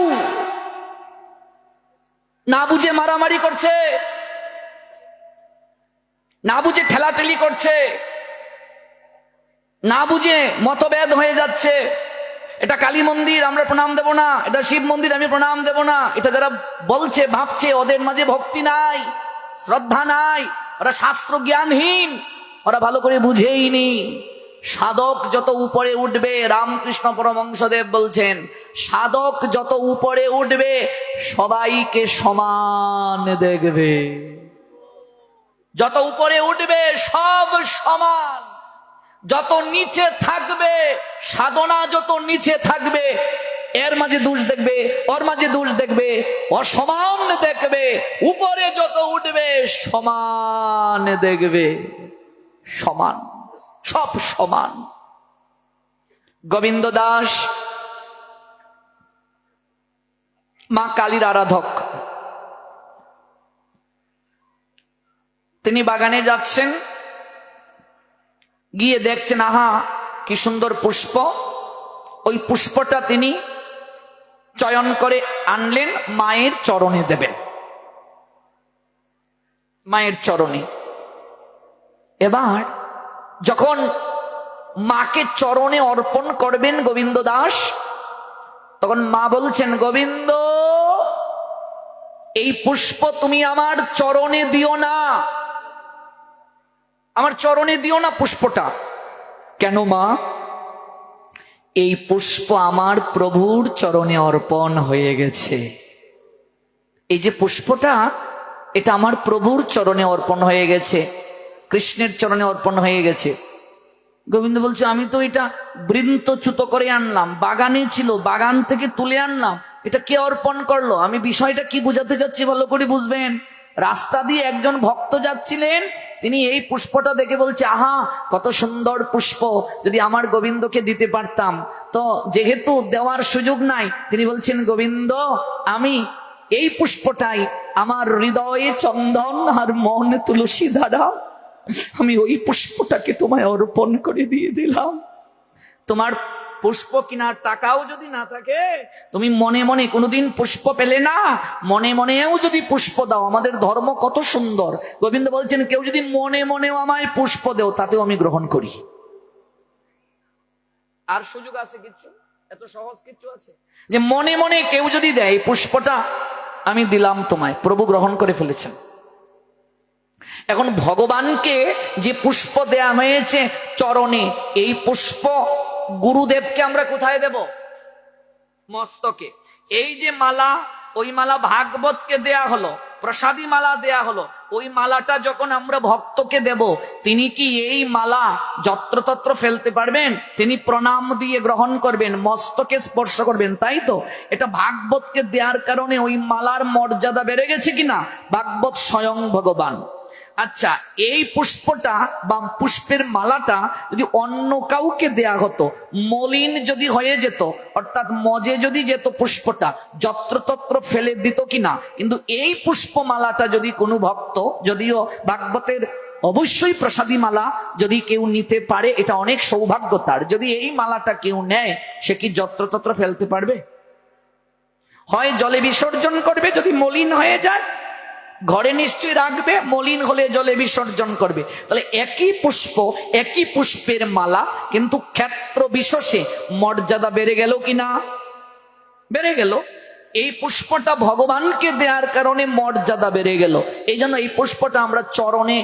[SPEAKER 1] না বুঝে মারামারি করছে, না বুঝে ঠেলাঠেলি করছে, না বুঝে মতভেদ হয়ে যাচ্ছে। এটা কালী মন্দির, আমরা প্রণাম দেব না। এটা শিব মন্দির, আমি প্রণাম দেব না। এটা যারা বলছে ভাবছে ওদের মাঝে ভক্তি নাই, শ্রদ্ধা নাই, ওরা শাস্ত্র জ্ঞানহীন, ওরা ভালো করে বুঝেইনি। সাধক যত উপরে উঠবে, রামকৃষ্ণ পরমহংসদেব বলছেন, সাধক যত উপরে উঠবে সবাইকে সমান দেখবে। যত উপরে উঠবে সব সমান। যত নিচে থাকবে, সাধনা যত নিচে থাকবে, এর মাঝে দোষ দেখবে, ওর মাঝে দোষ দেখবে, অসমান দেখবে। উপরে যত উঠবে সমান দেখবে, সমান, সব সমান। গোবিন্দ দাস মা কালীর আরাধক। তিনি বাগানে যাচ্ছেন, গিয়ে দেখছেন আহা কি সুন্দর পুষ্প। ওই পুষ্পটা তিনি চয়ন করে আনলেন, মায়ের চরণে দেবেন, মায়ের চরণে। এবার যখন মাকে চরণে অর্পণ করবেন গোবিন্দ দাস, তখন মা বলছেন, গোবিন্দ এই পুষ্প তুমি আমার চরণে দিও না, আমার চরণে দিও না পুষ্পটা। কেন মা? এই পুষ্প আমার প্রভুর চরণে অর্পণ হয়ে গেছে। এই যে পুষ্পটা, এটা আমার প্রভুর চরণে অর্পণ হয়ে গেছে, কৃষ্ণের চরণে অর্পণ হয়ে গেছে। গোবিন্দ বলছে, আমি তো এটা বৃন্তচ্যুত করে আনলাম, বাগানে ছিল, বাগান থেকে তুলে আনলাম, এটা কে অর্পণ করলো? আমি বিষয়টা কি বুঝাতে চাচ্ছি ভালো করে বুঝবেন। রাস্তা দিয়ে একজন ভক্ত যাচ্ছিলেন, তিনি এই পুষ্পটা দেখে বলছে, আহা কত সুন্দর পুষ্প, যদি আমার গোবিন্দকে দিতে পারতাম। তো যেহেতু দেওয়ার সুযোগ নাই, তিনি বলছেন, গোবিন্দ আমি এই পুষ্পটাই আমার হৃদয়ে চন্দন আর মন তুলসী ধারা, আমি ওই পুষ্পটাকে তোমায় অর্পণ করে দিয়ে দিলাম। তোমার পুষ্প কেনার টাকাও যদি না থাকে, তুমি মনে মনে কোনোদিন পুষ্প পেলে না, মনে মনেও যদি পুষ্প দাও। আমাদের ধর্ম কত সুন্দর। গোবিন্দ বলছেন, কেউ যদি মনে মনেও আমায় পুষ্প দেও, তাতেও আমি গ্রহণ করি। আর সুযোগ আছে কিচ্ছু? এত সহজ কিচ্ছু আছে যে মনে মনে কেউ যদি দেয়, পুষ্পটা আমি দিলাম তোমায়, প্রভু গ্রহণ করে ফেলেছেন। এখন ভগবানকে যে পুষ্প দেয়া হয়েছে চরণে, এই পুষ্প গুরুদেবকে আমরা কোথায় দেব? মস্তকে। এই যে মালা, ওই মালা ভাগবতকে দেয়া হলো, প্রসাদী মালা দেয়া হলো। ওই মালাটা যখন আমরা ভক্তকে দেব, তিনি কি এই মালা যত্রতত্র ফেলতে পারবেন? তিনি প্রণাম দিয়ে গ্রহণ করবেন, মস্তকে স্পর্শ করবেন, তাই তো? এটা ভাগবতকে দেওয়ার কারণে ওই মালার মর্যাদা বেড়ে গেছে কিনা? ভাগবত স্বয়ং ভগবান। আচ্ছা, এই পুষ্পটা বা পুষ্পের মালাটা যদি অন্য কাউকে দেয়া হতো, মলিন যদি হয়ে যেত, অর্থাৎ মজে যদি যেত পুষ্পটা, যত্রতত্র ফেলে দিত কিনা? কিন্তু এই পুষ্পমালাটা যদি কোনো ভক্ত, যদিও ভাগবতের অবশ্যই প্রসাদী মালা যদি কেউ নিতে পারে, এটা অনেক সৌভাগ্য তার। যদি এই মালাটা কেউ নেয়, সে কি যত্রতত্র ফেলতে পারবে? হয় জলে বিসর্জন করবে যদি মলিন হয়ে যায়, ঘরে নিশ্চয়ই রাখবে, মলিন হলে জলে বিসর্জন করবে। তাহলে একই পুষ্প, একই পুষ্পের মালা, কিন্তু ক্ষেত্র বিশেষে মর্যাদা বেড়ে গেল কিনা? বেড়ে গেল। এই পুষ্পটা ভগবানকে দেওয়ার কারণে মর্যাদা বেড়ে গেল। এই জন্য এই পুষ্পটা আমরা চরণে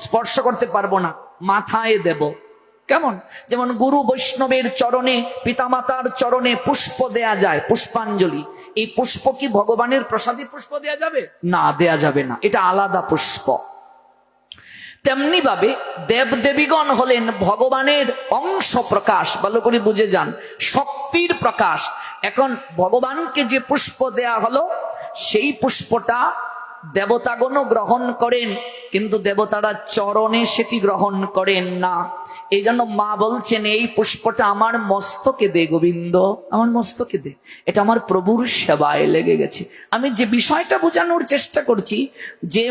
[SPEAKER 1] স্পর্শ করতে পারবো না, মাথায় দেব। কেমন? যেমন গুরু বৈষ্ণবের চরণে, পিতামাতার চরণে পুষ্প দেয়া যায়, পুষ্পাঞ্জলি। এই পুষ্প কি ভগবানের প্রসাদী পুষ্প দেয়া যাবে? না, দেয়া যাবে না, এটা আলাদা পুষ্প। তেমনি ভাবে দেব দেবীগণ হলেন ভগবানের অংশ প্রকাশ, ভালো করে বুঝে যান, শক্তির প্রকাশ। এখন ভগবানকে যে পুষ্প দেয়া হলো সেই পুষ্পটা দেবতাগণও গ্রহণ করেন, কিন্তু দেবতারা চরণে সেটি গ্রহণ করেন না। এই জন্য মা বলছেন এই পুষ্পটা আমার মস্তকে দে গোবিন্দ, আমার মস্তকে দে, এটা আমার প্রভুর সেবায় লেগে গেছে। আমি যে বিষয়টা বোঝানোর চেষ্টা করছি, যে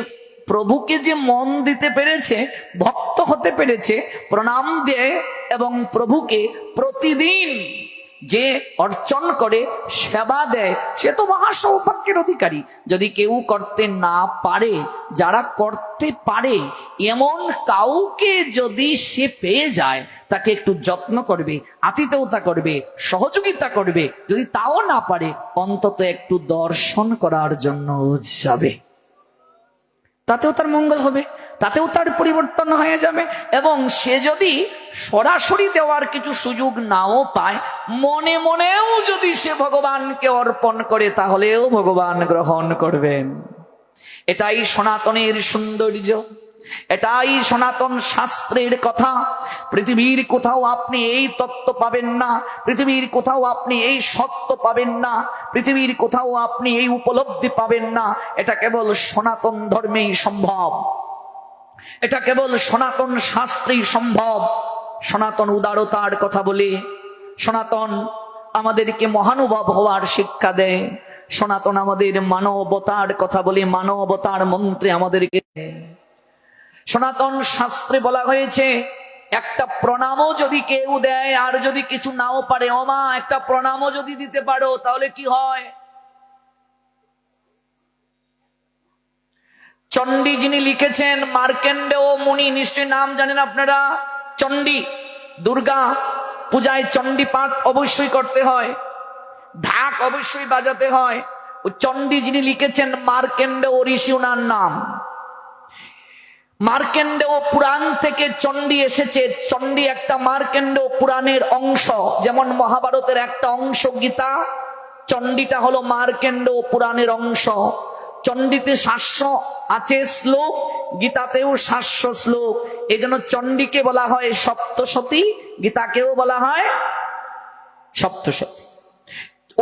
[SPEAKER 1] প্রভুকে যে মন দিতে পেরেছে, ভক্ত হতে পেরেছে, প্রণাম দেয় এবং প্রভুকে প্রতিদিন যে অর্চন করে, সেবা দেয়, সে তো মহা সৌভাগ্যের অধিকারী। যদি কেউ করতে না পারে, যারা করতে পারে এমন কাউকে যদি সে পেয়ে যায়, তাকে একটু যত্ন করবে, আতিথেয়তা করবে, সহযোগিতা করবে। যদি তাও না পারে, অন্তত একটু দর্শন করার জন্য যাবে, তাতেও তার মঙ্গল হবে, তাতেও তার পরিবর্তন হয়ে যাবে। এবং সে যদি সরাসরি দেওয়ার কিছু সুযোগ নাও পায়, মনে মনেও যদি সে ভগবানকে অর্পণ করে, তাহলেও ভগবান গ্রহণ করবেন। এটাই সনাতনের সৌন্দর্য, এটাই সনাতন শাস্ত্রের কথা। পৃথিবীর কোথাও আপনি এই তত্ত্ব পাবেন না, পৃথিবীর কোথাও আপনি এই সত্য পাবেন না, পৃথিবীর কোথাও আপনি এই উপলব্ধি পাবেন না। এটা কেবল সনাতন ধর্মেই সম্ভব, এটা কেবল সনাতন শাস্ত্রেই সম্ভব। সনাতন উদারতার কথা বলে, সনাতন আমাদেরকে মহানুভব হওয়ার শিক্ষা দেয়, সনাতন আমাদের মানবতার কথা বলে, মানবতার মন্ত্রে আমাদেরকে। সনাতন শাস্ত্রে বলা হয়েছে, একটা প্রণামও যদি কেউ দেয় আর যদি কিছু নাও পারে, ও মা একটা প্রণামও যদি দিতে পারো, তাহলে কি হয়? চণ্ডী যিনি লিখেছেন, মার্কেন্ডেয় মুনি, নিশ্চয় নাম জানেন আপনারা। চণ্ডী, দুর্গা পূজায় চণ্ডী পাঠ অবশ্যই করতে হয়, ঢাক অবশ্যই বাজাতে হয়। ও চণ্ডী যিনি লিখেছেন মার্কেন্ডেয় ঋষি, ওনার নাম। মার্কেন্ডেয় পুরাণ থেকে চণ্ডী এসেছে। চণ্ডী একটা মার্কেন্ডেয় পুরাণের অংশ, যেমন মহাভারতের একটা অংশ গীতা, চণ্ডীটা হলো মার্কেন্ডেয় পুরাণের অংশ। চণ্ডীতে 700 আছে শ্লোক, গীতাতেও 700 শ্লোক। এই জন্য চণ্ডীকে বলা হয় সপ্তশতী, গীতাকেও বলা হয় সপ্তশতী।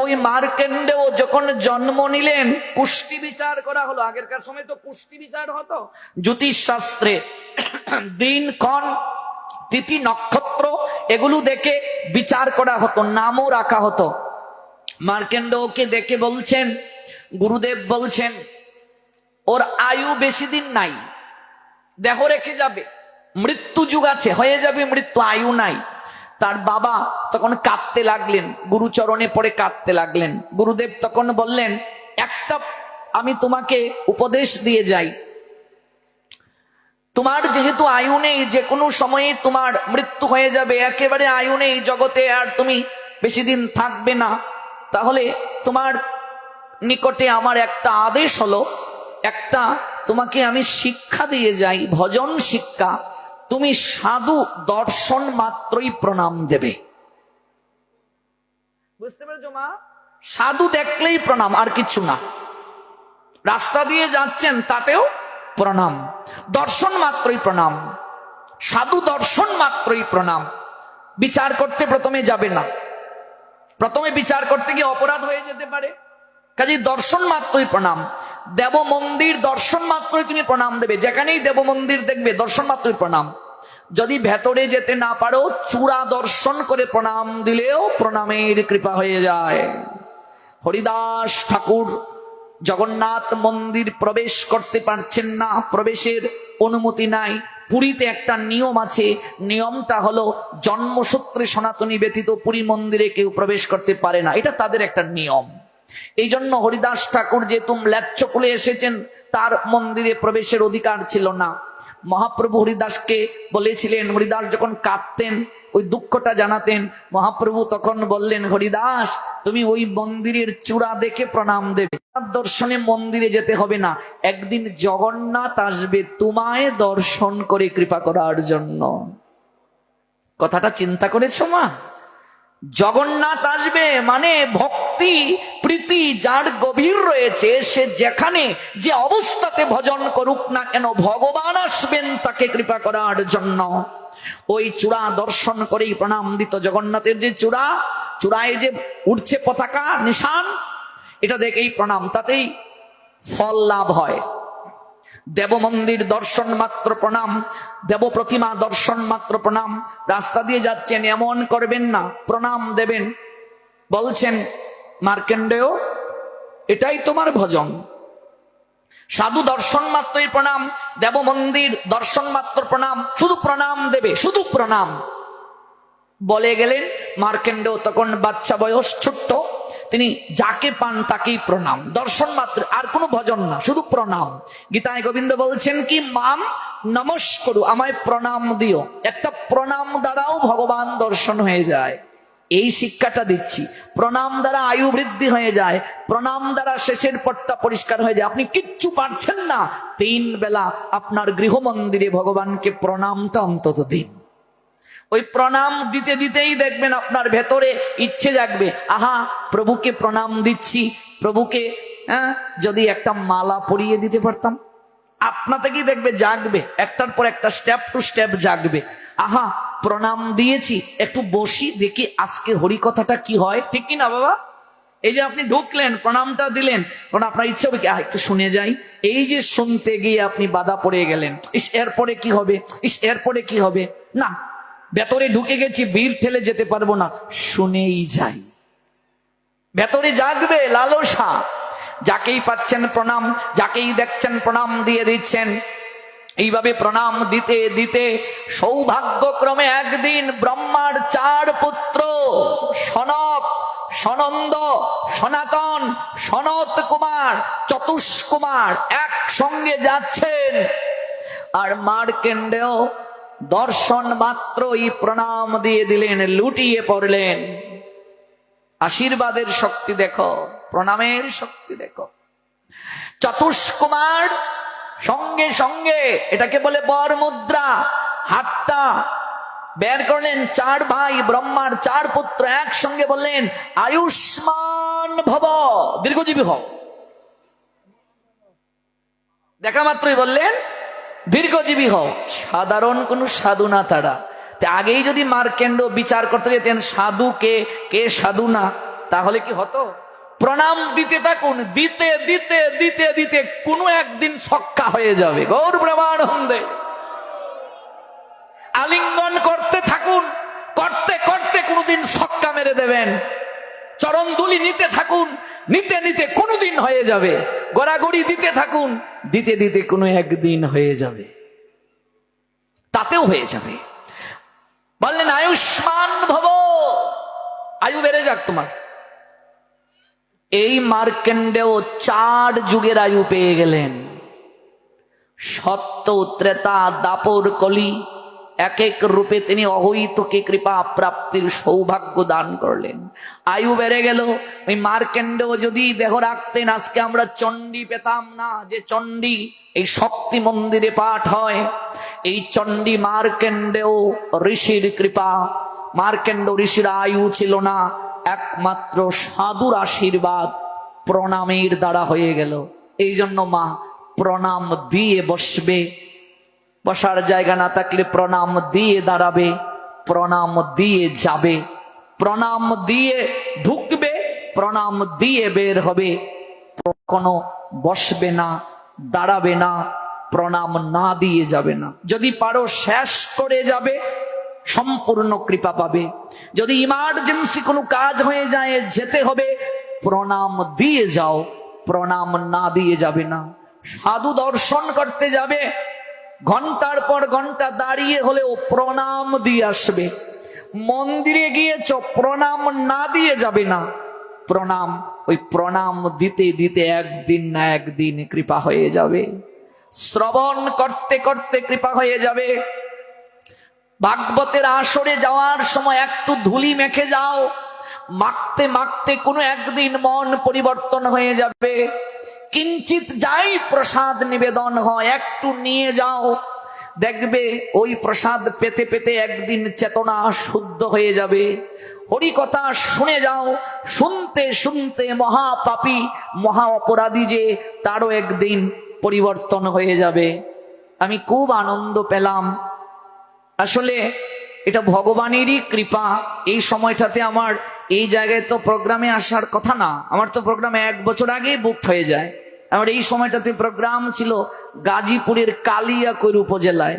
[SPEAKER 1] ওই মার্কেন্ডেয় যখন জন্ম নিলেন, পুষ্টি বিচার করা হলো। আগেরকার সময় তো পুষ্টি বিচার হতো, জ্যোতিষ শাস্ত্রে দিন ক্ষণ তিথি নক্ষত্র এগুলো দেখে বিচার করা হতো, নামও রাখা হতো। মার্কেন্ডেয়কে দেখে বলছেন, গুরুদেব বলছেন ওর আয়ু বেশি দিন নাই, দেহ রেখে যাবে, মৃত্যু যুগ আছে, হয়ে যাবে মৃত্যু, আয়ু নাই। তার বাবা তখন কাঁদতে লাগলেন, গুরুচরণে পড়ে কাঁদতে লাগলেন। গুরুদেব তখন বললেন, একটা আমি তোমাকে উপদেশ দিয়ে যাই, তোমার যেহেতু আয়ু নেই, যে কোনো সময়ে তোমার মৃত্যু হয়ে যাবে, একেবারে আয়ু নেই জগতে, আর তুমি বেশি দিন থাকবে না, তাহলে তোমার নিকটে আমার একটা আদেশ হলো, একটা তোমাকে আমি শিক্ষা দিয়ে যাই, ভজন শিক্ষা। তুমি সাধু দর্শন মাত্রই প্রণাম দেবে। বুঝতে পেরেছো মা? সাধু দেখলেই প্রণাম, আর কিছু না। রাস্তা দিয়ে যাচ্ছেন তাতেও প্রণাম, দর্শন মাত্রই প্রণাম, সাধু দর্শন মাত্রই প্রণাম। বিচার করতে প্রথমে যাবে না, প্রথমে বিচার করতে গিয়ে অপরাধ হয়ে যেতে পারে, কাজে দর্শন মাত্রই প্রণাম। দেব মন্দির দর্শন মাত্রই তুমি প্রণাম দেবে, যেখানেই দেব মন্দির দেখবে দর্শন মাত্রই প্রণাম। যদি ভেতরে যেতে না পারো, চূড়া দর্শন করে প্রণাম দিলেও প্রণামের কৃপা হয়ে যায়। হরিদাস ঠাকুর জগন্নাথ মন্দির প্রবেশ করতে পারছেন না, প্রবেশের অনুমতি নাই। পুরীতে একটা নিয়ম আছে, নিয়মটা হলো জন্মসূত্রে সনাতনী ব্যতীত পুরী মন্দিরে কেউ প্রবেশ করতে পারে না, এটা তাদের একটা নিয়ম। এই জন্য হরিদাস ঠাকুর যেহেতু ম্লেচ্ছকুলে এসেছেন, তার মন্দিরে প্রবেশের অধিকার ছিল না। মহাপ্রভু হরিদাসকে বলেছিলেন, হরিদাস যখন কাঁদতেন, ওই দুঃখটা জানাতেন, মহাপ্রভু তখন বললেন, হরিদাস তুমি ওই মন্দিরের চূড়া দেখে প্রণাম দেবে, দর্শনে মন্দিরে যেতে হবে না। একদিন জগন্নাথ আসবে তোমায় দর্শন করে কৃপা করার জন্য। কথাটা চিন্তা করেছো মা? জগন্নাথ আসবে মানে ভক্তি প্রীতি যার গভীর রয়েছে, সে যেখানে যে অবস্থাতে ভজন করুক না কেন, ভগবান আসবেন তাকে কৃপা করার জন্য। ওই চূড়া দর্শন করেই প্রণাম দিত। জগন্নাথের যে চূড়ায় যে উঠছে পতাকা নিশান, এটা দেখেই প্রণাম, তাতেই ফল লাভ হয়। দেব মন্দির দর্শন মাত্র প্রণাম, দেব প্রতিমা দর্শন মাত্র প্রণাম। রাস্তা দিয়ে যাচ্ছেন, এমন করবেন না, প্রণাম দেবেন। বলছেন মার্কেন্ডেয়, এটাই তোমার ভজন। সাধু দর্শন মাত্রই প্রণাম, দেব মন্দির দর্শন মাত্র প্রণাম, শুধু প্রণাম দেবে, শুধু প্রণাম বলে গেলেন। মার্কেন্ডেয় তখন বাচ্চা বয়স, ছোট্ট, তিনি যাকে পান তাকেই প্রণাম, দর্শন মাত্র, আর কোনো ভজন না, শুধু প্রণাম। গীতায় গোবিন্দ বলছেন কি, মাম নমস্করু, আমায় প্রণাম দিও। একটা প্রণাম দ্বারাও ভগবান দর্শন হয়ে যায়। এই শিক্ষাটা দিচ্ছি। প্রণাম দ্বারা আয়ু বৃদ্ধি হয়ে যায়, প্রণাম দ্বারা শেষের পথটা পরিষ্কার হয়ে যায়। আপনি কিচ্ছু পারছেন না, 3 বেলা আপনার গৃহ মন্দিরে ভগবানকে প্রণামটা অন্তত দিন। ওই প্রণাম দিতে দিতেই দেখবেন আপনার ভেতরে ইচ্ছে জাগবে, আহা প্রভুকে প্রণাম দিচ্ছি, প্রভুকে যদি একটা মালা পরিয়ে দিতে পারতাম, আপনা থেকেই দেখবে জাগবে, একটার পর একটা স্টেপ টু স্টেপ জাগবে। আহা প্রণাম দিয়েছি, একটু বসি দেখি আজকে হরিকথাটা কি হয়, ঠিক কি না বাবা? এই যে আপনি ঢুকলেন, প্রণামটা দিলেন, কারণ আপনার ইচ্ছা হবে কি একটু শুনে যাই। এই যে শুনতে গিয়ে আপনি বাধা পড়ে গেলেন, ইস এরপরে কি হবে, ইস এরপরে কি হবে, না ভেতরে ঢুকে গেছি, ভিড় ঠেলে যেতে পারবো না, শুনেই যাই। ভেতরে জাগবে লালসা। যাকেই পাচ্ছেন প্রণাম, যাকেই দেখছেন প্রণাম দিয়ে দিচ্ছেন। এইভাবে প্রণাম দিতে দিতে সৌভাগ্যক্রমে একদিন ব্রহ্মার 4 পুত্র, সনক, সনন্দ, সনাতন, সনত কুমার, চতুষ্কুমার একসঙ্গে যাচ্ছেন। আর মার্কেন্ডেয় দর্শন মাত্রই প্রণাম দিয়ে দিলেন, লুটিয়ে পড়লেন। আশীর্বাদের শক্তি দেখো, প্রণামের শক্তি দেখো। চতুষ্কুমার সঙ্গে সঙ্গে, এটাকে বলে বর মুদ্রা, হাতটা বের করলেন। 4 ভাই ব্রহ্মার 4 পুত্র একসঙ্গে বললেন, আয়ুষ্মান ভব, দীর্ঘজীবী হও। দেখা মাত্রই বললেন দীর্ঘজীবী হও। সাধারণ কোন সাধু না তারা। আগেই যদি মার্কেন্ড বিচার করতে যেতেন সাধু কে, কে সাধু না, তাহলে কি হতো? প্রণাম দিতে থাকুন, দিতে দিতে দিতে দিতে কোনো একদিন ছক্কা হয়ে যাবে। গৌর ব্রহ্মানন্দে আলিঙ্গন করতে থাকুন, করতে করতে কোনোদিন ছক্কা মেরে দেবেন। চরণ ধুলি নিতে থাকুন, নিতে নিতে কোনোদিন হয়ে যাবে। গড়াগড়ি দিতে থাকুন, দিতে দিতে কোনো একদিন হয়ে যাবে, তাতেও হয়ে যাবে। বললেন আয়ুষ্মান ভব, আয়ু বেড়ে যাক তোমার। এই মার্কেন্ডেয় 4 যুগের আয়ু পেয়ে গেলেন। সত্য, ত্রেতা, দাপর, কলি, এক এক রূপে তিনি অহৈতুকী কৃপা প্রাপ্তির সৌভাগ্য দান করলেন। আয়ু বেড়ে গেল। ওই মার্কেন্ডেয় যদি দেহ রাখতেন, আজকে আমরা চণ্ডী পেতাম না। যে চণ্ডী এই শক্তি মন্দিরে পাঠ হয়, এই চণ্ডী মার্কেন্ডেয় ঋষির কৃপা। মার্কেন্ড ঋষির আয়ু ছিল না, একমাত্র সাধুর আশীর্বাদ প্রণামের দ্বারা হয়ে গেল। এই জন্য মা প্রণাম দিয়ে বসবে, বসার জায়গা না থাকলে প্রণাম দিয়ে দাঁড়াবে, প্রণাম দিয়ে যাবে, প্রণাম দিয়ে ঢুকবে, প্রণাম দিয়ে বের হবে। কখনো বসবে না, দাঁড়াবে না, প্রণাম না দিয়ে যাবে না। যদি পারো শেষ করে যাবে, সম্পূর্ণ কৃপা পাবে। যদি ইমার্জেন্সি কোনো কাজ হয়ে যায়, যেতে হবে, প্রণাম দিয়ে যাও, প্রণাম না দিয়ে যাবে না। সাধু দর্শন করতে যাবে, ঘন্টার পর ঘন্টা দাঁড়িয়ে হলেও প্রণাম দিয়ে আসবে। মন্দিরে গিয়েছ, প্রণাম না দিয়ে যাবে না। প্রণাম, ওই প্রণাম দিতে দিতে একদিন না একদিন কৃপা হয়ে যাবে। শ্রবণ করতে করতে কৃপা হয়ে যাবে। ভাগবতের আসরে যাওয়ার সময় একটু ধুলি মেখে যাও, মাখতে মাখতে কোনো একদিন মন পরিবর্তন হয়ে যাবে। কিঞ্চিত যাই প্রসাদ নিবেদন হয়, একটু নিয়ে যাও, দেখবে ওই প্রসাদ পেতে পেতে একদিন চেতনা শুদ্ধ হয়ে যাবে। হরি কথা শুনে যাও, শুনতে শুনতে মহাপাপী মহা অপরাধী যে তারও একদিন পরিবর্তন হয়ে যাবে। আমি খুব আনন্দ পেলাম। আসলে এটা ভগবানেরই কৃপা। এই সময়টাতে আমার এই জায়গায় তো প্রোগ্রামে আসার কথা না, আমার তো প্রোগ্রাম 1 বছর আগে বুকড হয়ে যায়। আমার এই সময়টাতে প্রোগ্রাম ছিল গাজীপুরের কালিয়াকৈর উপজেলায়।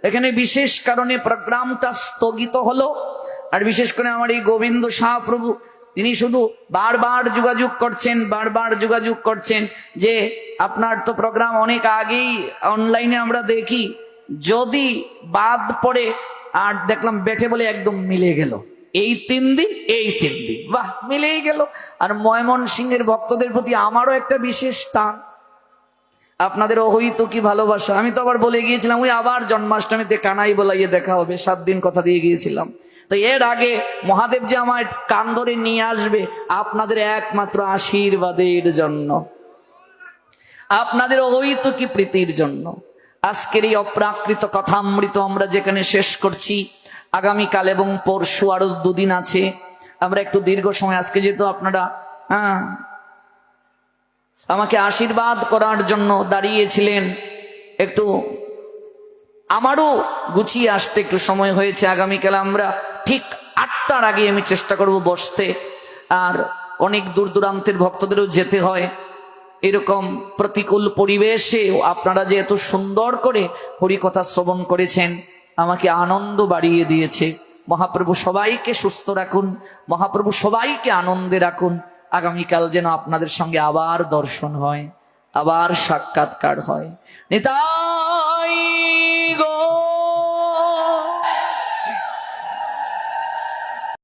[SPEAKER 1] এখানে বিশেষ কারণে প্রোগ্রামটা স্থগিত হলো। আর বিশেষ করে আমার এই গোবিন্দ সাহাপ্রভু তিনি শুধু বারবার যোগাযোগ করছেন যে আপনার তো প্রোগ্রাম অনেক আগেই অনলাইনে আমরা দেখি, যদি বাদ পড়ে। আর দেখলাম বেঠে বলে একদম মিলে গেল, এই 3 দিন, বাহ, মিলেই গেল। আর ময়মনসিংহের ভক্তদের প্রতি আমারও একটা বিশেষ টান, আপনাদেরও হয়তো কি ভালোবাসা। আমি তো আবার বলে গিয়েছিলাম ওই আবার জন্মাষ্টমীতে কানাই বলাইয়ে দেখা হবে, 7 দিন কথা দিয়ে গিয়েছিলাম। তো এর আগে মহাদেব যে আমার কান ধরে নিয়ে আসবে আপনাদের একমাত্র আশীর্বাদের জন্য, আপনাদের হয়তো কি প্রীতির জন্য। আজকের এই অপ্রাকৃত কথামৃত আমরা যেখানে শেষ করছি, আগামীকাল এবং পরশু আরো 2 দিন আছে। আমরা একটু দীর্ঘ সময় আজকে যেহেতু আপনারা আমাকে আশীর্বাদ করার জন্য দাঁড়িয়েছিলেন, একটু আমারও গুছিয়ে আসতে একটু সময় হয়েছে। আগামীকাল আমরা ঠিক 8টার আগে আমি চেষ্টা করব বসতে। আর অনেক দূর দূরান্তের ভক্তদেরও যেতে হয়। এরকম প্রতিকূল পরিবেশে আপনারা যে এত সুন্দর করে হরিকথা শ্রবণ করেছেন, আমাকে আনন্দ বাড়িয়ে দিয়েছে। মহাপ্রভু সবাইকে সুস্থ রাখুন, মহাপ্রভু সবাইকে আনন্দে রাখুন। আগামীকাল যেন আপনাদের সঙ্গে আবার দর্শন হয়, আবার সাক্ষাৎকার হয়। নিতাই